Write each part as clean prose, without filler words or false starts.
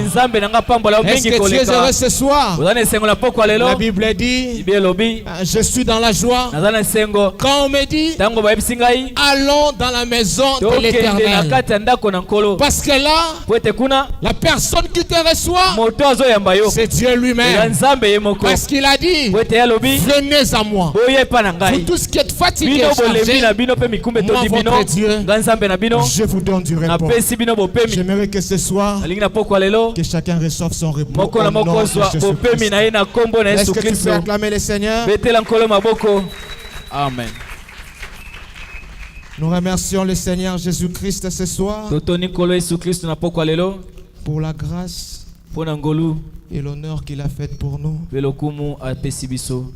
Est-ce que tu es heureux ce soir? La Bible dit, je suis dans la joie. Quand on me dit, allons dans la maison de l'Éternel. Parce que là, la personne qui te reçoit, c'est Dieu lui-même. Parce qu'il a dit, venez à moi. Vous tous qui êtes fatigués et chargés, moi votre Dieu, je vous donne du repos. J'aimerais que ce soir, que chacun reçoive son repos. Au nom de Jésus-Christ. Est-ce que tu peux acclamer le Seigneur? Amen. Nous remercions le Seigneur Jésus-Christ ce soir pour la grâce et l'honneur qu'il a fait pour nous,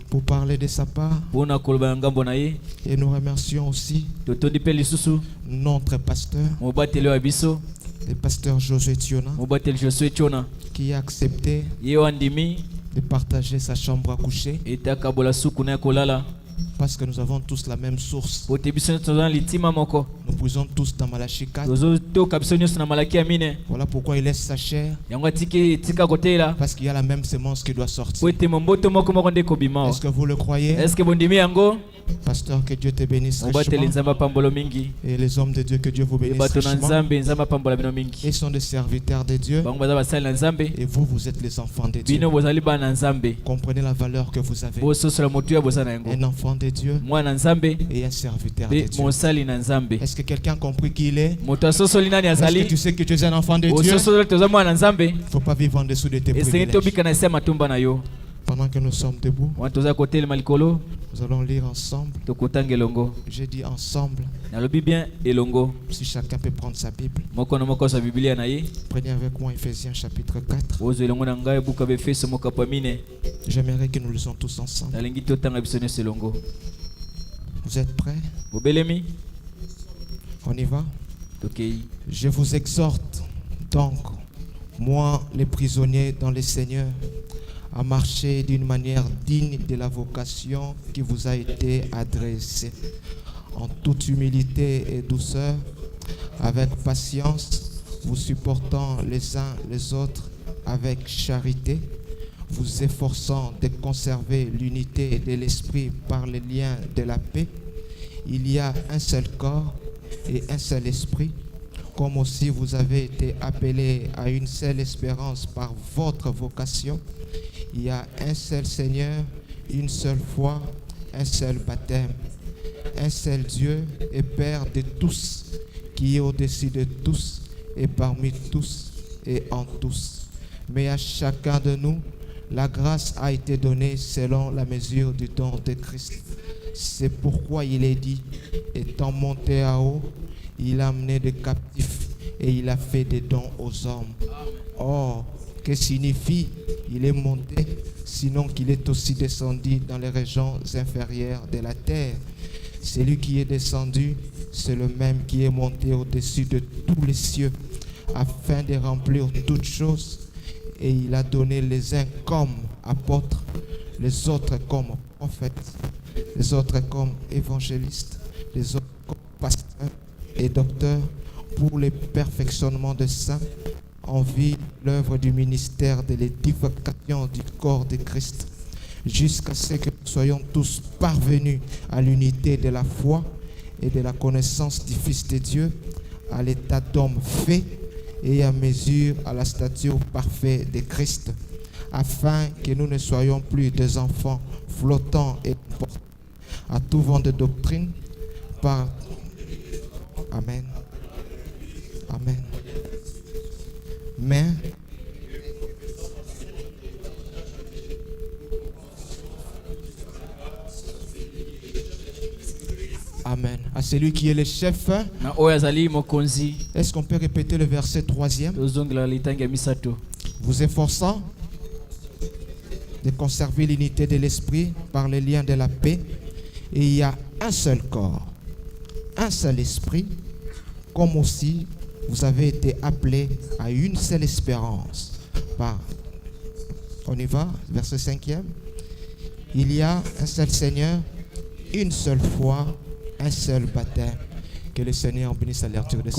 pour parler de sa part. Et nous remercions aussi notre pasteur, le pasteur Josué Tiona, qui a accepté de partager sa chambre à coucher, parce que nous avons tous la même source. Nous puisons tous dans Malachie 4. Voilà pourquoi il laisse sa chair, parce qu'il y a la même semence qui doit sortir. Est-ce que vous le croyez? Pasteur, que Dieu te bénisse richement. Et les hommes de Dieu, que Dieu vous bénisse richement. Ils sont des serviteurs de Dieu. Et vous, vous êtes les enfants de Dieu. Comprenez la valeur que vous avez. Un enfant de Dieu et un serviteur de Dieu. Est-ce que quelqu'un a compris qui il est? Est-ce que tu sais que tu es un enfant de Dieu? Il ne faut pas vivre en dessous de tes privilèges. Pendant que nous sommes debout, nous allons lire ensemble. J'ai dit ensemble. Si chacun peut prendre sa Bible. Prenez avec moi Ephésiens chapitre 4. J'aimerais que nous lisons tous ensemble. Vous êtes prêts? On y va? Je vous exhorte donc, moi les prisonniers dans le Seigneur, à marcher d'une manière digne de la vocation qui vous a été adressée, en toute humilité et douceur, avec patience, vous supportant les uns les autres avec charité, vous efforçant de conserver l'unité de l'esprit par les liens de la paix. Il y a un seul corps et un seul esprit, comme aussi vous avez été appelés à une seule espérance par votre vocation. Il y a un seul Seigneur, une seule foi, un seul baptême, un seul Dieu et Père de tous, qui est au-dessus de tous et parmi tous et en tous. Mais à chacun de nous, la grâce a été donnée selon la mesure du don de Christ. C'est pourquoi il est dit, étant monté à haut, il a amené des captifs et il a fait des dons aux hommes. Or, que signifie il est monté, sinon qu'il est aussi descendu dans les régions inférieures de la terre? Celui qui est descendu, c'est le même qui est monté au-dessus de tous les cieux, afin de remplir toutes choses. Et il a donné les uns comme apôtres, les autres comme prophètes, les autres comme évangélistes, les autres comme pasteurs et docteurs, pour le perfectionnement des saints, en vue de l'œuvre du ministère de l'édification du corps de Christ, jusqu'à ce que nous soyons tous parvenus à l'unité de la foi et de la connaissance du Fils de Dieu, à l'état d'homme fait et à mesure à la stature parfaite de Christ, afin que nous ne soyons plus des enfants flottants et portés à tout vent de doctrine par... Amen. Amen. Mais Amen. À celui qui est le chef. Est-ce qu'on peut répéter le verset 3e? Vous efforçant de conserver l'unité de l'esprit par les liens de la paix. Et il y a un seul corps, un seul esprit, comme aussi vous avez été appelés à une seule espérance. On y va, verset 5e. Il y a un seul Seigneur, une seule foi, un seul baptême. Que le Seigneur bénisse la lecture de ce.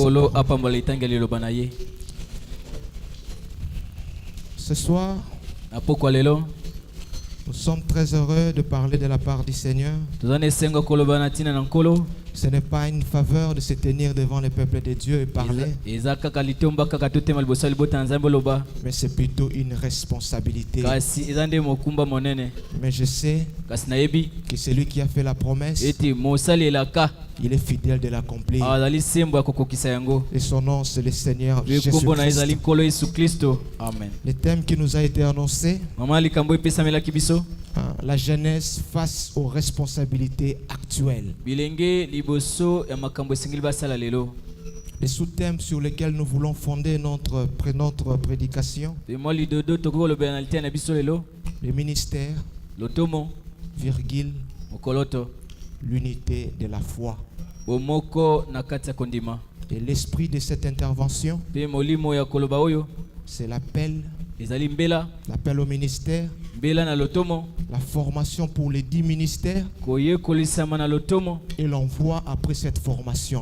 Ce soir, Pourquoi lelo? nous sommes très heureux de parler de la part du Seigneur. Ce n'est pas une faveur de se tenir devant le peuple de Dieu et parler, mais c'est plutôt une responsabilité. Mais je sais que celui qui a fait la promesse, il est fidèle de l'accomplir. Et son nom, c'est le Seigneur Jésus-Christ. Amen. Le thème qui nous a été annoncé, la jeunesse face aux responsabilités actuelles. Les sous-thèmes sur lesquels nous voulons fonder notre prédication: le ministère, virgule, l'unité de la foi. Et l'esprit de cette intervention, c'est l'appel au ministère, la formation pour les 10 ministères et l'envoi après cette formation.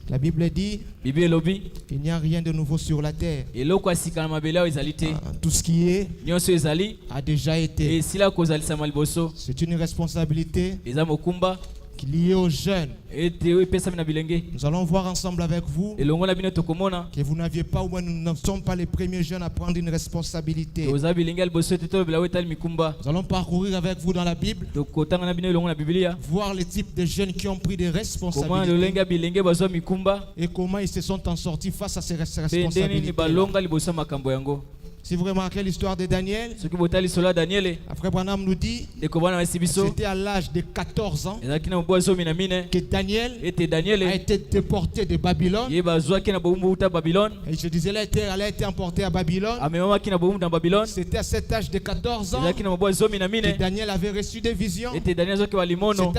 La Bible dit il n'y a rien de nouveau sur la terre. Tout ce qui est a déjà été. C'est une responsabilité lié aux jeunes. Nous allons voir ensemble avec vous que vous n'aviez pas, ou moins nous ne sommes pas les premiers jeunes à prendre une responsabilité. Nous allons parcourir avec vous dans la Bible, voir les types de jeunes qui ont pris des responsabilités et comment ils se sont en sortis face à ces responsabilités. Si vous remarquez l'histoire de Daniel, Frère Branham nous dit c'était à l'âge de 14 ans que Daniel a été déporté de Babylone. Et je disais, elle a été emportée à Babylone. C'était à cet âge de 14 ans que Daniel avait reçu des visions. C'était à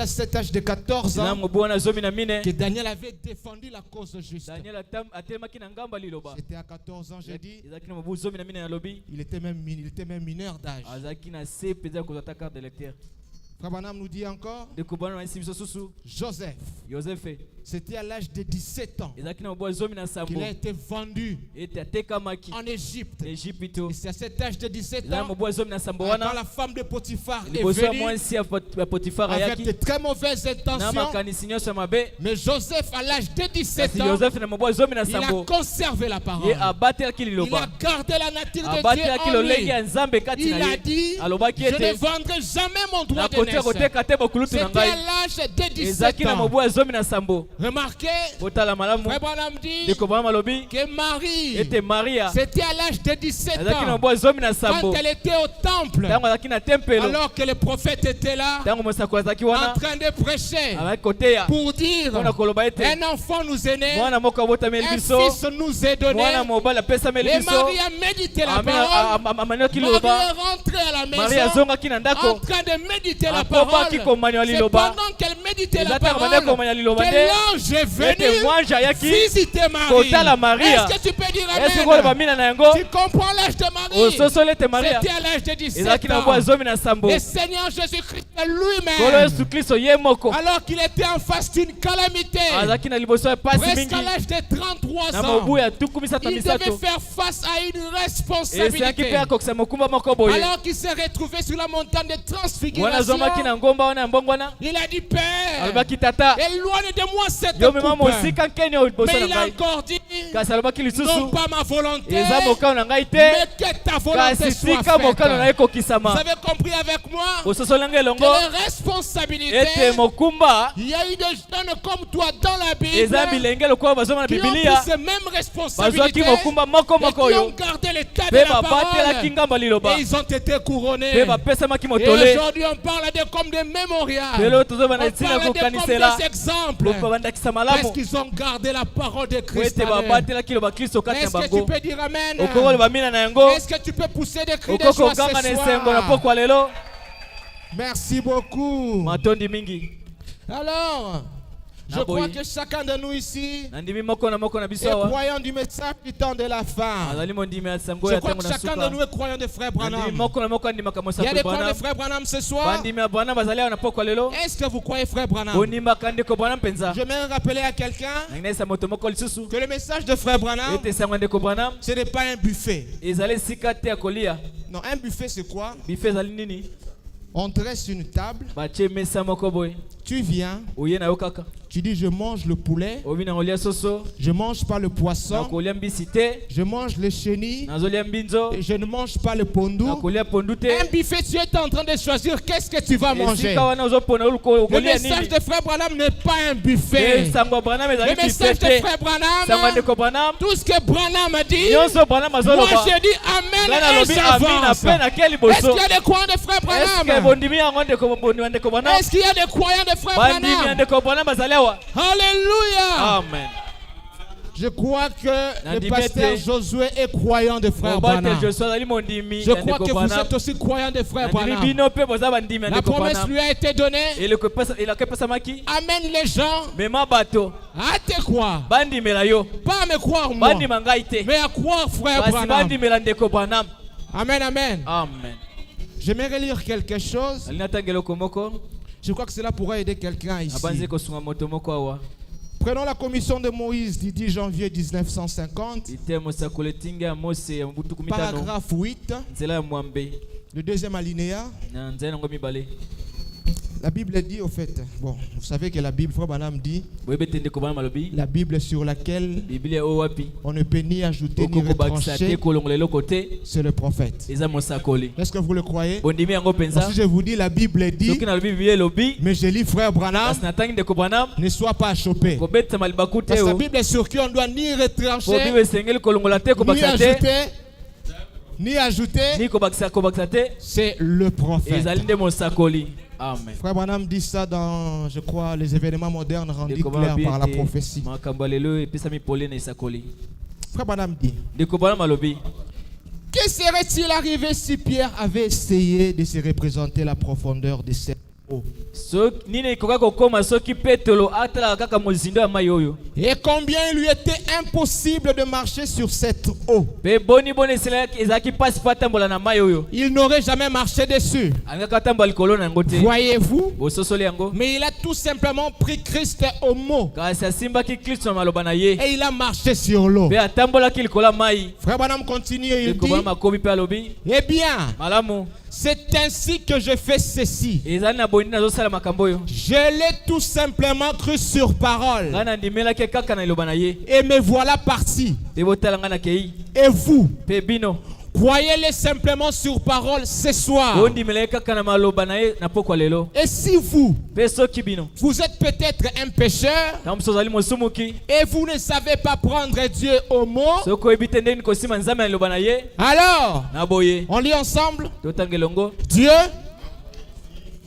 cet âge de 14 ans que Daniel avait défendu la cause juste. C'était à 14 ans, j'ai dit. Il était même mineur d'âge. Frère Branham nous dit encore Joseph. C'était à l'âge de 17 ans qu'il a été vendu en Égypte. Et c'est à cet âge de 17 ans quand la femme de Potiphar est venue avec de très mauvaises intentions. Mais Joseph, à l'âge de 17 ans, il a conservé la parole. Il a gardé la nature de Dieu en lui. Il a dit: je ne vendrai jamais mon droit de naissance. C'était à l'âge de 17 ans. Remarquez, Frère Branham dit que Marie, c'était à l'âge de 17 ans quand elle était au temple, alors que le prophète était là en train de prêcher pour dire: un enfant nous est né, un fils nous est donné. Et Marie a médité la parole. Marie est rentrée à la maison en train de méditer la parole. C'est pendant qu'elle méditait la parole que l'ange est venu visiter Marie. Est-ce que tu peux dire amen? Tu comprends l'âge de Marie? C'était à l'âge de 17 ans. Le Seigneur Jésus-Christ lui-même, alors qu'il était en face d'une calamité, presque à l'âge de 33 ans, il devait faire face à une responsabilité. Alors qu'il s'est retrouvé sur la montagne de transfiguration, il a dit: Père, éloigne de moi cette coupe. Mais il a encore dit: non pas ma volonté, mais que ta volonté soit faite. Vous avez compris avec moi que les responsabilités, il y a eu des jeunes comme toi dans la Bible qui ont pris ces mêmes responsabilités et qui ont gardé l'état de la parole, et ils ont été couronnés. Et aujourd'hui on parle de comme des mémorials, on parle de comme des exemples, parce qu'ils ont gardé la parole de Christ. Est-ce que tu peux dire amen? Est-ce que tu peux pousser des cris de joie ce soir? Merci beaucoup. Alors, Je crois que chacun de nous ici est croyant du message du temps de la fin. Je crois que chacun de nous est croyant de Frère Branham. Il y a des croyants de Frère Branham ce soir. Est-ce que vous croyez Frère Branham? Je vais rappeler à quelqu'un que le message de Frère Branham, ce n'est pas un buffet. Non, un buffet c'est quoi? On dresse une table. Tu viens. Tu dis je mange le poulet. Je mange pas le poisson. Je mange le chenille. Et je ne mange pas le pondou. Un buffet, tu es en train de choisir qu'est-ce que tu vas manger. Le message de Frère Branham n'est pas un buffet. Le message de Frère Branham, tout ce que Branham a dit, moi j'ai dit Amen et j'avance. Est-ce qu'il y a des croyants de Frère Branham? Est-ce qu'il y a des croyants de Frère Branham? Alléluia. Amen. Je crois que le pasteur Josué est croyant de Frère Branham. Je crois que vous êtes aussi croyant de Frère Branham. La promesse lui a été donnée. Amène les gens à te croire. Pas à me croire moi, mais à croire Frère Branham. Amen, amen. J'aimerais lire quelque chose. Je crois que cela pourrait aider quelqu'un ici. Prenons la commission de Moïse du 10 janvier 1950. Paragraphe 8. Le deuxième alinéa. La Bible dit au fait, bon, vous savez que la Bible, Frère Branham dit, la Bible sur laquelle on ne peut ni ajouter ni retrancher, c'est le prophète. Est-ce que vous le croyez? Si je vous dis la Bible dit, mais je lis Frère Branham, ne sois pas chopé. Parce que la Bible est sur qui on doit ni retrancher, ni ajouter, c'est le prophète. Amen. Frère Branham dit ça dans, je crois, les événements modernes rendus clairs par la prophétie. Frère Branham dit, que serait-il arrivé si Pierre avait essayé de se représenter la profondeur de cette eau? Et combien il lui était impossible de marcher sur cette eau. Il n'aurait jamais marché dessus. Voyez-vous? Mais il a tout simplement pris Christ au mot. Et il a marché sur l'eau. Frère Branham continue et il dit, eh bien, c'est ainsi que je fais ceci. Je l'ai tout simplement cru sur parole. Et me voilà parti. Et vous, croyez-les simplement sur parole ce soir. Et si vous êtes peut-être un pécheur et vous ne savez pas prendre Dieu au mot, alors on lit ensemble. Dieu,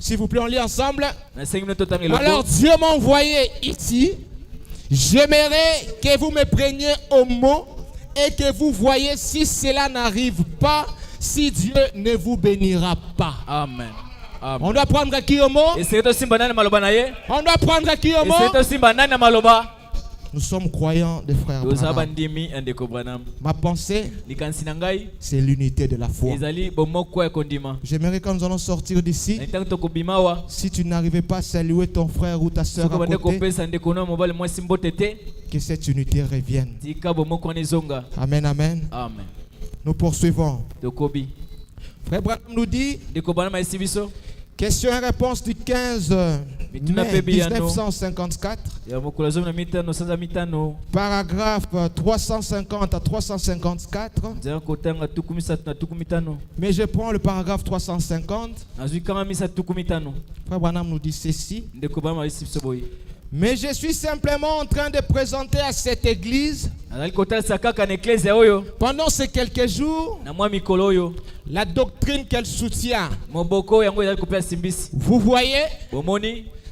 s'il vous plaît, on lit ensemble. Alors Dieu m'a envoyé ici. J'aimerais que vous me preniez au mot et que vous voyez si cela n'arrive pas, si Dieu ne vous bénira pas. Amen. On doit prendre qui au mot? On doit prendre qui au mot? Nous sommes croyants de Frère Branham. Ma pensée, c'est l'unité de la foi. J'aimerais quand nous allons sortir d'ici, si tu n'arrivais pas à saluer ton frère ou ta soeur à côté, que cette unité revienne. Amen, amen. Nous poursuivons. Frère Branham nous dit, question et réponse du 15 mai 1954, paragraphe 350 à 354. Mais je prends le paragraphe 350. Frère Branham nous dit ceci. Mais je suis simplement en train de présenter à cette église, pendant ces quelques jours, la doctrine qu'elle soutient. Vous voyez,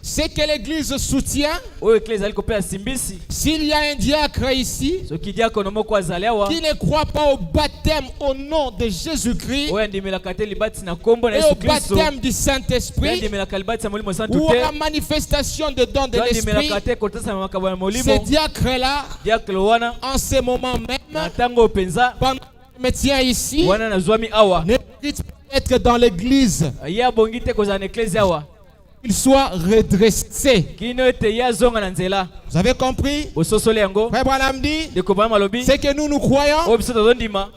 c'est que l'église soutient. oyo eklezia ali kopea simbisi S'il y a un diacre ici soki diakono moko azali awa qui ne croit pas au baptême au nom de Jésus-Christ oyo andimelaka te libati na kombo na et Yesu au Kristo baptême du pe Saint-Esprit andimelaka libati ya molimo santu ou te à la manifestation de dons de to l'Esprit, andimelaka te kotasa makambo ya ce molimo diacre-là, diakle wana en ce moment na même, ntango penza pendant que je me tiens ici, wana nazwami awa ne mérite pas d'être dans l'église, ye abongi te kozala na eklezia awa qu'il soit redressé. kino ete ye azonga na nzela Vous avez compris? ososoli yango Frère Branham dit, ndeko Branham alobi c'est que nous croyons oyo biso tozondima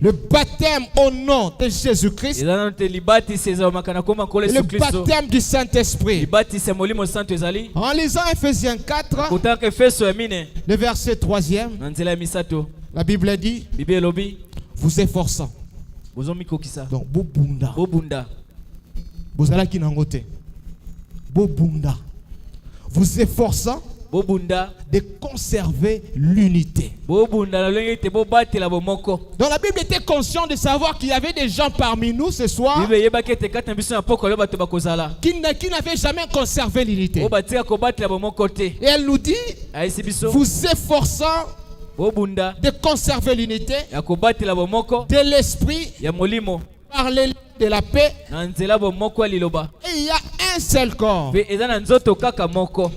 le baptême au nom de Jésus-Christ, eza nano te libatisi ezalomaka na kombo nkolo le Yesu Kristo baptême du Saint-Esprit. libatisi ya molimo santo ezali En lisant Ephésiens 4, kotaka efeso ya mine le verset 3e, na nzela ya misato la Bible dit, bibi elobi vous efforçant. bozomikokisa Donc, bobunda. bobunda Bozalaki nangote. Bobunda. Vous efforçant bobunda de conserver l'unité. bobunda na lolenge ete bobatela bomoko Donc la Bible était consciente de savoir qu'il y avait des gens parmi nous ce soir bibi eyebaki ete kati na biso na pokolo oyo bato bakozala qui n'avaient jamais conservé l'unité. oyo batika kobatela bomoko te Et elle nous dit, ayesi biso vous efforçant bobunda de conserver l'unité ya kobatela bomoko de l'esprit ya molimo par les liens de la paix. na nzela bomoko ya liloba Et il y a un seul corps. mpe eza na nzoto kaka moko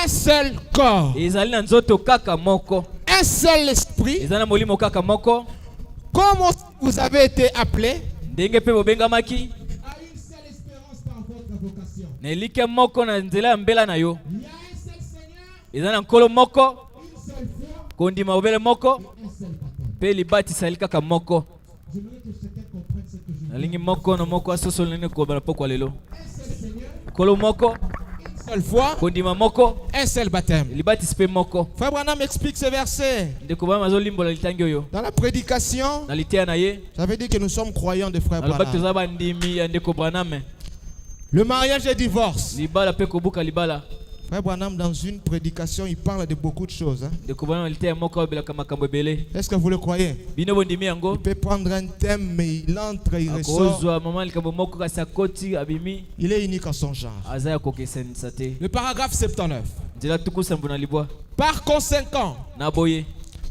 Un seul corps. ezali na nzoto kaka moko Un seul esprit. eza na molimo kaka moko Comment vous avez été appelés ndenge mpe bobengamaki à une seule espérance par votre vocation. na elike moko na nzela ya mbela na yo Il y a un seul Seigneur, eza na nkolo moko une seule foi, kondima obele moko un seul baptême. mpe libatisa ezali kaka moko J'aimerais que chacun comprenne ce que je dis. nalingi moko na moko asosoli nini koloba na pokwa lelo Un seul Seigneur, nkolo moko une seule foi, kondima moko un seul baptême. libatisi mpe moko Frère Branham explique ce verset. ndeko bana azolimbola litangi oyo Dans la prédication, na liteya na ye j'avais dit que nous sommes croyants de Frère alobaki Branham. toza bandimi ya ndeko braname Le mariage et divorce. libala mpe kobuka libala Frère Branham, dans une prédication, il parle de beaucoup de choses. Hein. ndeko bana na liteya moko ayobelaka makambo ebele Est-ce que vous le croyez? bino bondimi yango Il peut prendre un thème, mais il entre, il ressort. akozwa mama likambo moko kasi akoti abimi Il est unique en son genre. aza ya kokesanisa te Le paragraphe 79. nzela tuku sambo na libwa Par conséquent, na boye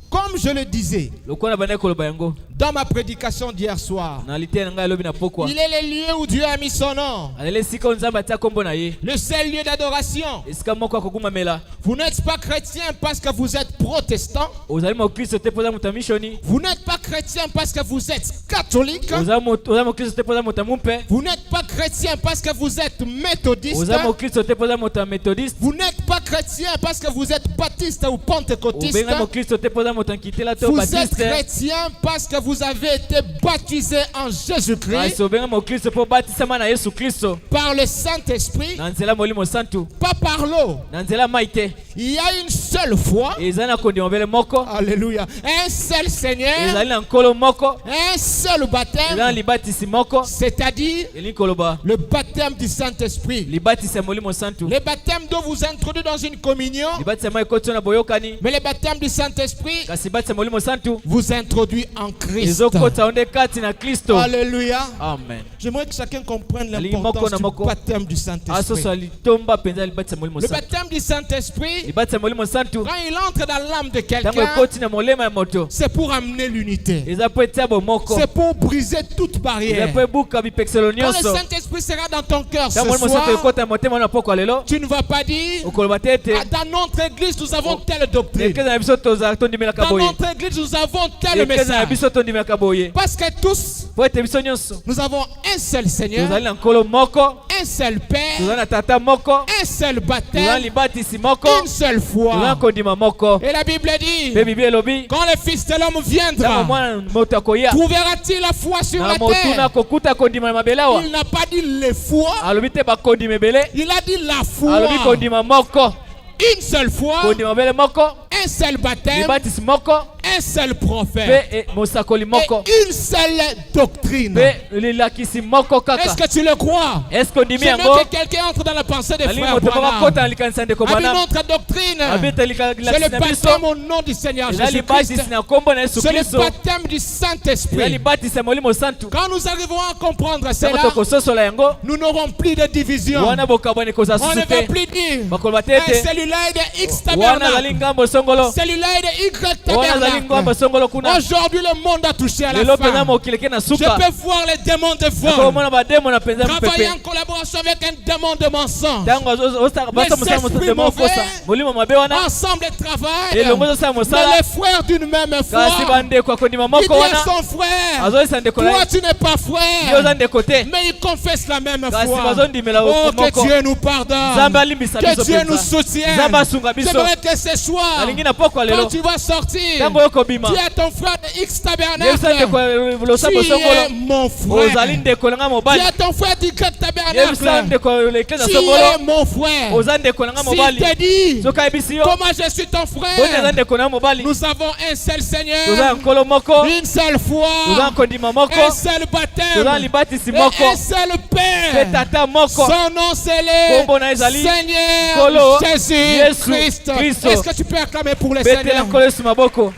comme je le disais lokola bandaki koloba yango dans ma prédication d'hier soir, na liteya na ngai alobi na pokwa il est le lieu où Dieu a mis son nom. alele esika oyo nzambe atia kombo na ye Le seul lieu d'adoration. esika moko akokumamela Vous n'êtes pas chrétien parce que vous êtes protestant. ozali mokristo te mpo oza moto ya mishoni Vous n'êtes pas chrétien parce que vous êtes catholique. oza mokristo te mpo oza moto ya mumpe Vous n'êtes pas chrétien parce que vous êtes méthodiste. oza mokristo te mpo oza moto ya méthodiste Vous n'êtes pas chrétien parce que vous êtes baptiste ou pentecôtiste. obenga mokristo te mpo oza moto ya nkitela to Vous êtes batiste chrétien parce que vous avez été baptisé en Jésus-Christ kasi obenga mokristo mpo obatisama na yesu kristo par le Saint-Esprit, na nzela molimo santu pas par l'eau. na nzela mai te Il y a une seule foi. ezali na kondima mbele moko Alléluia. Un seul Seigneur, ezali na nkolo moko un seul ezali na baptême, libatisi moko c'est-à-dire elingi koloba le baptême du Saint-Esprit. libatisi ya molimo santu Le baptême dont vous introduit dans une communion, libatisi ya mai ekoti na boyokani mais le baptême du Saint-Esprit kasi libatisi ya molimo santu vous introduit en Christ. ezokota yo nde kati na kristo Alléluia. amen J'aimerais que chacun comprenne Alingi l'importance moko na du moko. baptême du Saint-Esprit. asoso ya litomba mpenza ya libatisi ya molimo Le santu baptême du Saint-Esprit, libatisi ya molimo santu quand il entre dans l'âme de ntango quelqu'un, ekoti na molema ya moto c'est pour amener l'unité. eza mpo etia bomoko C'est pour briser toute eza barrière. mpo ebuka bipekiselo Quand le nyonso Saint-Esprit sera dans ton cœur ce ntango molimo santu soir, ekota na motema wana pokwa lelo tu ne vas pas dire, okoloba te ete ah, dans notre église, nous avons telle doctrine. ekeza na biso tondimelaka Dans boye notre église, nous avons tel ekeza na message. biso tondimelaka boye Parce que tous, mpo ete biso nyonso nous avons un seul Seigneur, tozali na nkolo moko un seul Père, tozali na tata moko un seul tozali na baptême, libatisi moko une seule tozali na foi. kondima moko Et la Bible dit, mpe bibi elobi quand le Fils de l'homme ntango viendra, mwana moto akoya trouvera-t-il la foi sur na la motuna terre? kokuta kondima na mabele awa Il n'a pas dit les foi, alobi te bakondima ebele il a dit la foi. alobi kondima moko Une seule foi, kondima mabele moko un seul baptême, libatisi moko un seul prophète. Pe mosakoli moko. Et une seule doctrine. Pe lilakisi moko kaka. Est-ce que tu le crois? Est-ce qu'on dit J'aimerais yango? que quelqu'un entre dans la pensée des frères Alingo Branham. kota likanisa ndeko Avec Branham. notre doctrine, Abita c'est lilakisi le na biso. baptême au nom du Seigneur Jésus-Christ. Libati na kombo na Yesu C'est le Kristo. baptême du Saint-Esprit. Libati sa molimo santu. Quand nous arriverons à comprendre cela, Toko sosola yango. nous n'aurons plus de division. Wana bokabone koza On ne va susute. plus dire Bakolo eh, batete. celui-là est de X Wana tabernacle. zali ngambo songolo. Celui-là est de Y Wana zali ngambo tabernacle. songolo kuna. Aujourd'hui, le monde a touché à la Lelo fin. pena mokileke na Je suka. peux voir les démons de vol. Komona ba demo na penza Travailler mpepe. en collaboration avec un démon de mensonge. Tango osta basa musala musala demo kosa. Molimo mabe wana. Ensemble de travail. Elongo sa Mais musala. les frères d'une même foi. Kasi bande kwa kondima Il moko dit à wana. son frère. Azo sande kola. Toi, tu n'es pas Yo frère. zande kote. Mais il confesse la même Kasi foi. bazondimela Oh, que moko. Dieu nous pardonne. Zamba limbisa Que biso Dieu nous penza. soutienne. Zamba sunga biso. J'aimerais que ce soir, Alingi na poko quand lelo. tu vas sortir, Tango yoko bima. dis à ton frère de X Yesande tabernacle, kwa losa tu es bosongolo. mon Ozali frère. ndeko nanga Dis mobali. à ton frère du Y Yesande tabernacle, kwa lekeza tu songolo. es mon frère. Ozali ndeko nanga S'il mobali. te dit, Soka ebisi yo. comment je suis ton Boni frère, azali ndeko nanga mobali. nous avons un seul Toza Seigneur, nkolo moko. une seule foi, Toza kondima moko. un seul Toza baptême, libatisi et moko. un seul Pe Père. tata moko. Son nom c'est le Kombo na ezali. Seigneur Kolo. Jésus-Christ. Kristo. Est-ce que tu peux acclamer pour le Betela Seigneur? nkolo Yesu maboko.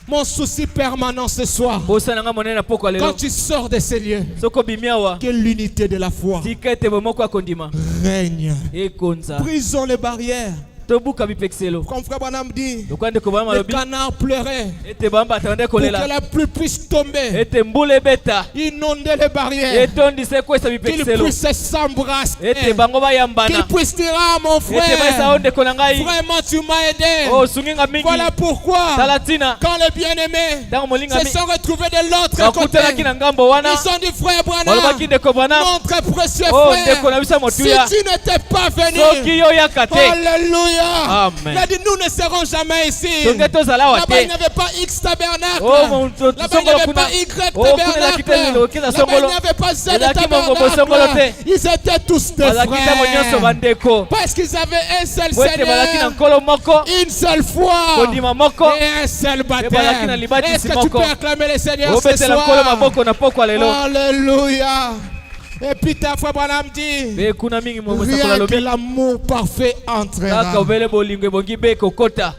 Mon souci permanent ce soir, Bosa nanga monene na poko quand lelo. tu sors de ces lieux, Soko bimiawa. que l'unité de la foi Tika ete bomoko akondima. règne. Ekonza. Brisons les barrières. Tobuka bipexelo. Comme Frère Branham dit, Lokwande ko bama le lobi. canard pleurait Ete bamba atande pour que kolela. la pluie puisse tomber, Ete mbule beta. inonder les barrières, Etondise kwesa qu'ils bipexelo. puissent s'embrasser, Ete bango bayambana. qu'ils puissent dire ah mon Ete baisa frère, onde konangai. vraiment tu m'as aidé. Oh sunginga mingi. Voilà pourquoi Talatina. quand les bien-aimés Tango molinga se mi. sont retrouvés de l'autre côté, Bakutelaki na ngambo wana. ils ont dit frère Branham, Balobaki ndeko bwana. mon très précieux Oh frère, ndeko na bisa si motuya. tu n'étais pas Soki venu, yo yakate. alléluia, Amen. il a dit nous ne serons jamais ici. Tonge tozala Là-bas il wate. n'y avait pas X tabernacle, Oh mon là-bas il n'y avait kuna. pas Y Oh kuna la tabernacle, kitelo kila là-bas il songolo. n'y avait pas Z Ezalaki mongo bosongolo tabernacle, te. ils étaient tous des Bazaki tango nyonso frères, bandeko. parce qu'ils avaient un seul Wete balaki na Seigneur, nkolo moko. une seule foi Kondima moko. et un seul balaki na baptême. libatisi Est-ce que tu moko. peux acclamer le Seigneur ce Obetela nkolo soir? maboko na poko lelo. Alléluia. Et puis ta foi Branham dit, Be kuna mingi mo rien mosakola que lobi. l'amour parfait Kaka entrera. obele bolingo bongi be kokota.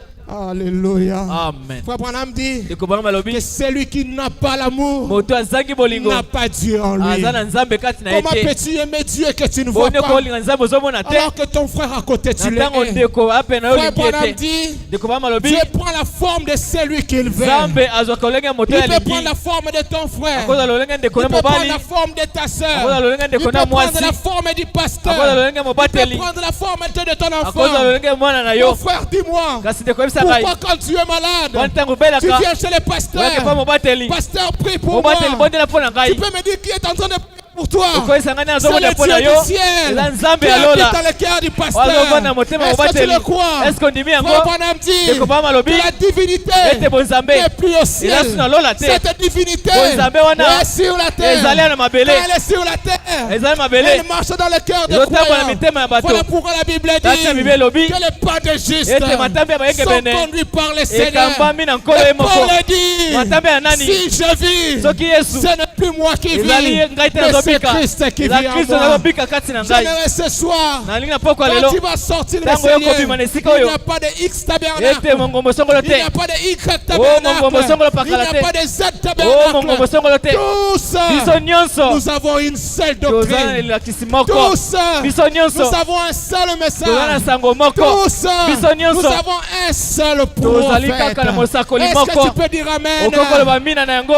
Alléluia. Amen. Frère Branham dit Ndeko banga lobi. que celui qui n'a pas l'amour Moto azangi bolingo. n'a pas Dieu en lui. Azana nzambe kati na Comment ete. peux-tu aimer Dieu que tu ne vois Bonde ko pas linga nzambe ozomona te. alors que ton frère à côté tu Natango l'aimes? ndeko ape na yo Frère Branham lingi ete. dit, Ndeko banga lobi. Dieu prend la forme de celui qu'il veut. Nzambe azwa kolenga moto Il ya peut prendre lingi. la forme de ton frère. Akoza lolenga ndeko Il na peut prendre mobali. la forme de ta Akoza soeur. lolenga Il ndeko peut na prendre mwasi. la forme du Akoza pasteur. lolenga Il peut mobateli. prendre la forme de ton Akoza enfant. lolenga mwana na Mon yo. frère, dis-moi, Kasi ndeko yebisa ngai. pourquoi quand tu es malade, Wantango tu belaka. viens chez le Weke pa pasteur? mobateli. Pasteur, prie pour moi. Mobateli bondela pona Tu ngai. peux me dire qui est en train de prier pour toi? Okoyesa ngai na C'est nzomona le pona Dieu yo. du ciel Eza nzambe qui ya habite lola. dans le cœur du pasteur. Wazovanda motema Est-ce que tu mobateli. le crois? Est-ce qu'on dit yango? Frère Branham dit Ndeko banga que lobi. la divinité Ete bonzambe. n'est plus au ciel. Eza suna lola te. Cette divinité Bonzambe wana. est sur la terre. Ezali na mabele. Elle est sur la terre. Ezali mabele. Elle marche dans le cœur des Ezotambola croyants. mitema ya bato. Voilà pourquoi la Bible Tati ya dit Bible lobi. que les pas de juste Ete matambe ya bayenge sont bene. conduits par le Seigneur. Ekambami na nkolo ye Et Paul moko. dit, Matambe ya nani? si je vis, Soki Yesu. ce n'est plus moi qui vis, Ezali ngai te mais c'est nazobika. Christ qui Eza vit en Kristo moi. nazobika kati na ngai. J'aimerais ce soir, Nalingi na poko quand lelo. tu vas sortir de Tango ces yoko lieux, bima na esika il oyo. n'y a pas de X Ete tabernacle. mongombo songolo Il n'y te. a pas de Y Mongombo songolo tabernacle. Il n'y pakala a te. pas de Z Oh mongombo tabernacle. songolo te. Tous, Biso nyonso. nous avons une seule Toza doctrine. elakisi moko. Tous, Biso nyonso. nous avons un seul Toza na message. sango moko. Tous, Biso nyonso. nous avons un seul Tozali prophète. kaka na mosakoli Est-ce moko. que tu peux dire amen? Okokoloba mina na yango.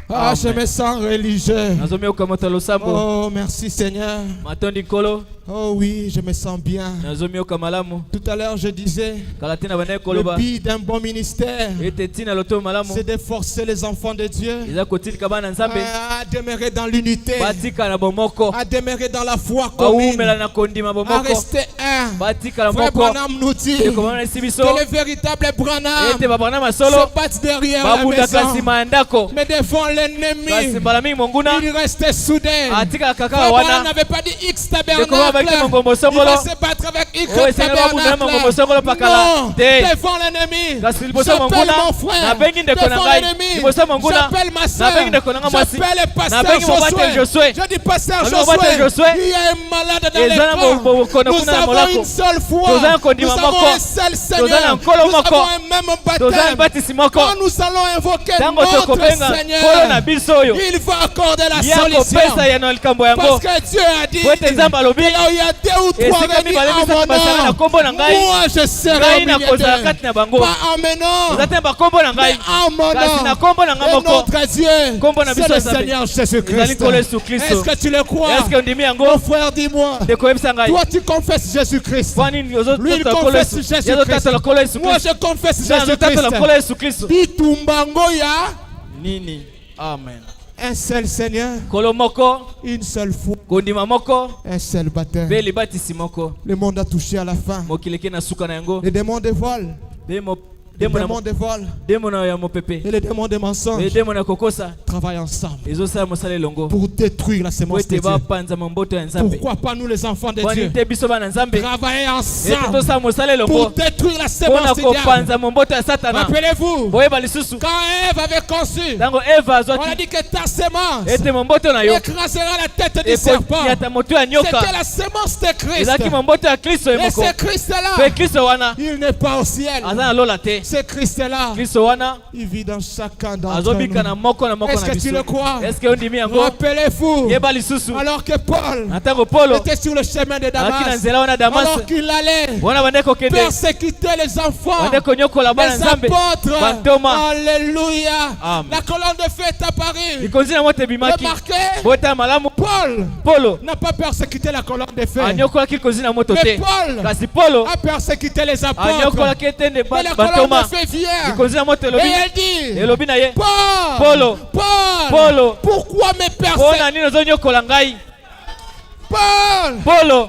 Ah, je me sens religieux. Nazomi okamata losambo. Oh, merci Seigneur. Matondi kolo. Oh oui, je me sens bien. Nazomi okamalamu. Tout à l'heure, je disais, Kalatina banaye le koloba. but d'un bon ministère, Ete tina loto malamu. c'est de forcer les enfants de Dieu Eza kotilika bana nzambe. à demeurer dans l'unité, Batika na bomoko. à demeurer dans la foi commune, Baumela na kondima à bomoko. rester un. Batika na Frère moko. Branham nous dit Eko bana sibiso. que le véritable Branham Ete babana masolo. se bat derrière la Babuda maison, kasi mandako. mais devant Kasi l'ennemi, balami monguna. il restait soudé. Atika kaka Frère Branham wana. n'avait pas dit X Eko tabernacle, va se battre avec Icône Tabernacle. Non, devant l'ennemi, j'appelle mon frère. Devant l'ennemi, j'appelle ma soeur. J'appelle le pasteur Josué. Je dis pasteur Josué, il y a un malade dans les corps. Nous avons une seule foi. Nous avons un seul Seigneur. Nous avons un même baptême. Quand nous allons invoquer notre Seigneur, il va accorder la solution. Parce que Dieu a dit que là où il y a 2 ou 3 réunis en mon nom, moi je serai au milieu d'eux. Pas en mes noms, mais en mon nom. Et notre Dieu, c'est le Seigneur Jésus-Christ. Est-ce que tu le crois? Mon frère, dis-moi. Toi, tu confesses Jésus-Christ. Lui, il confesse Jésus-Christ. Moi, je confesse Jésus-Christ. Dis Tumbangoya. Nini. Amen. Un seul Seigneur, une seule foi, un seul baptême. Le monde a touché à la fin. Les démons de vol, les démons de vol et les démons de mensonge travaillent ensemble pour détruire la sémence de Dieu. Pourquoi pas nous les enfants de Dieu travailler ensemble pour détruire la sémence du diable? Rappelez-vous, quand Ève avait conçu, on a dit que ta sémence écrasera la tête du serpent. C'était la sémence de Christ. Et ce Christ-là, il n'est pas au ciel. Ce Christ-là, il vit dans chacun d'entre nous. Est-ce que tu le crois? Rappelez-vous, alors que Paul était sur le chemin de Damas, alors qu'il allait persécuter les enfants, les apôtres, alléluia, la colonne de feu est apparue. Remarquez, Paul n'a pas persécuté la colonne de feu, mais Paul a persécuté les apôtres. Mais la colonne de feu vient et elle dit, Paul, pourquoi me persécuter? Paul,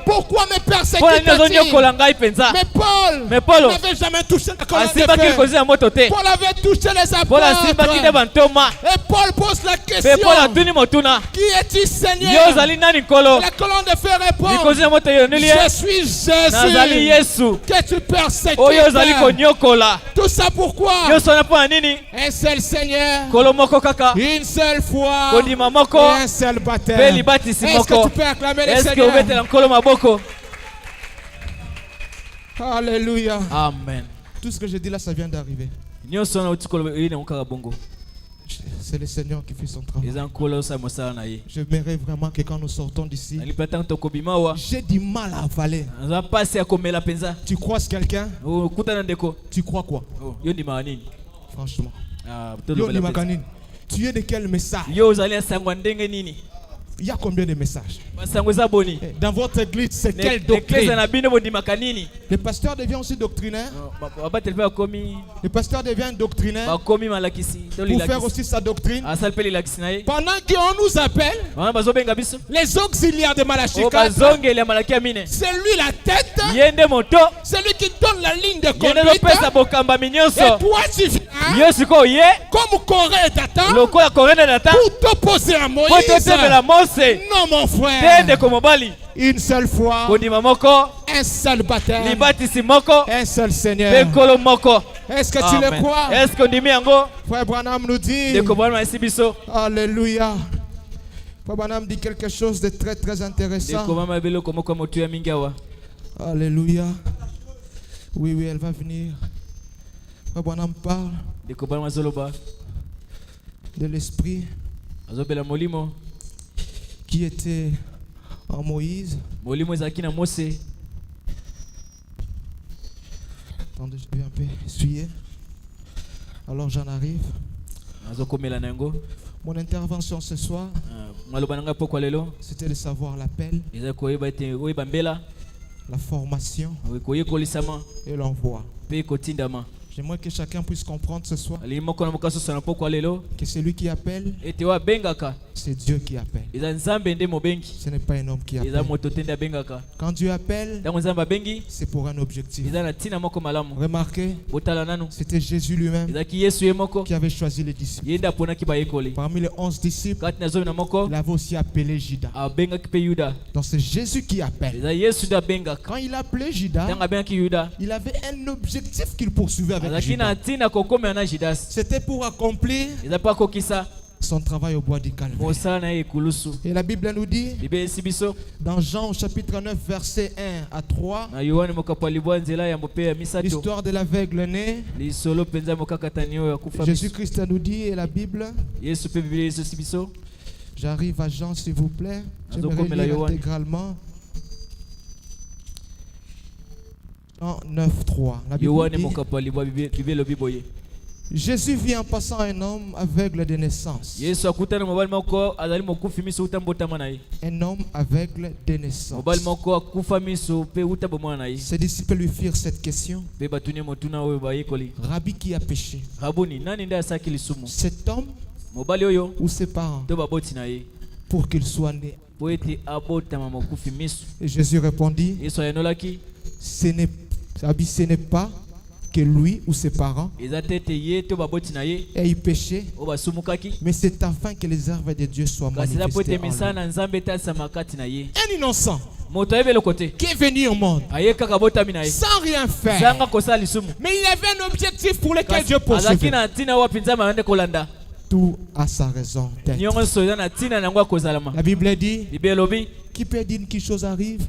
pourquoi me persécuter? Mais Paul n'avait jamais touché la colonne de feu. Paul avait touché les apôtres. Et Paul pose la question, qui es-tu, Seigneur? La colonne de feu répond, je suis Jésus que tu persécutes. Tout ça pourquoi? Un seul Seigneur, une seule foi et un seul baptême. Est-ce que tu peux acclamer le Seigneur? Alléluia. Amen. Tout ce que je dis là, ça vient d'arriver. C'est le Seigneur qui fait son travail. J'aimerais vraiment que quand nous sortons d'ici, j'ai du mal à avaler. Tu croises quelqu'un? Tu crois quoi? Franchement. Tu es de quel message? Il y a combien de messages? Dans votre église, c'est quelle doctrine? Le pasteur devient aussi doctrinaire. Le pasteur devient doctrinaire pour faire aussi sa doctrine. Pendant qu'on nous appelle les auxiliaires de Malachie 4, c'est lui la tête, c'est lui qui donne la ligne de conduite. Et toi tu viens comme Corée et Dathan pour t'opposer à Moïse. Non mon frère, une seule foi, un seul baptême, un seul Seigneur. Est-ce que tu le crois? Frère Branham nous dit, alléluia. Frère Branham dit quelque chose de très très intéressant. Alléluia. Oui, elle va venir. Frère Branham parle de l'esprit qui était en Moïse. Attendez, je vais un peu essuyer. Alors j'en arrive. Mon intervention ce soir, c'était de savoir l'appel, la formation et l'envoi. J'aimerais que chacun puisse comprendre ce soir que que celui qui appelle, c'est Dieu qui appelle. Ce n'est pas un homme qui appelle. Quand Dieu appelle, c'est pour un objectif. Remarquez, c'était Jésus lui-même qui avait choisi les disciples. Parmi les 11 disciples, il avait aussi appelé Judas. Donc c'est Jésus qui appelle. Quand il appelait Judas, il avait un objectif qu'il poursuivait avec Judas. C'était pour accomplir son travail au bois du Calvaire. Et la Bible nous dit, dans Jean au chapitre 9, verset 1 à 3, l'histoire de l'aveugle né. Jésus-Christ nous dit, et la Bible, j'arrive à Jean s'il vous plaît, j'aimerais lire intégralement. Jean 9, 3. La Bible dit, Jésus vit en passant un homme aveugle de naissance. Un homme aveugle de naissance. Ses disciples lui firent cette question. Rabbi, qui a péché, cet homme ou ses parents, pour qu'il soit né? Et Jésus répondit, ce n'est pas que lui ou ses parents aient péché, mais c'est afin que les œuvres de Dieu soient manifestées en lui. Un innocent qui est venu au monde sans rien faire, mais il avait un objectif pour lequel Dieu poursuivait. Tout a sa raison d'être. La Bible dit, qui peut dire qu'une chose arrive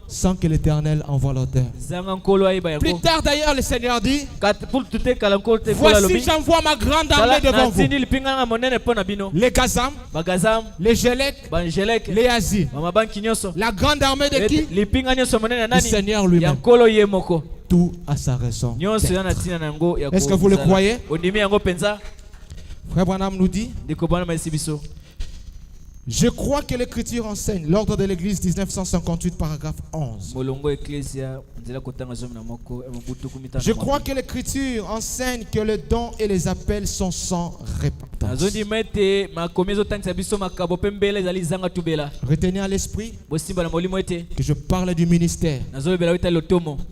sans que l'Éternel envoie l'auteur. Plus tard d'ailleurs, le Seigneur dit, voici j'envoie ma grande armée devant vous. Les Gazam, les Gélec, les Asi. La grande armée de qui? Le Seigneur lui-même. Tout a sa raison d'être. Est-ce que vous le croyez? Frère Branham nous dit, je crois que l'Écriture enseigne, l'ordre de l'Église 1958 paragraphe 11. Je crois que l'Écriture enseigne que le don et les appels sont sans repentance. Retenez à l'esprit que je parle du ministère.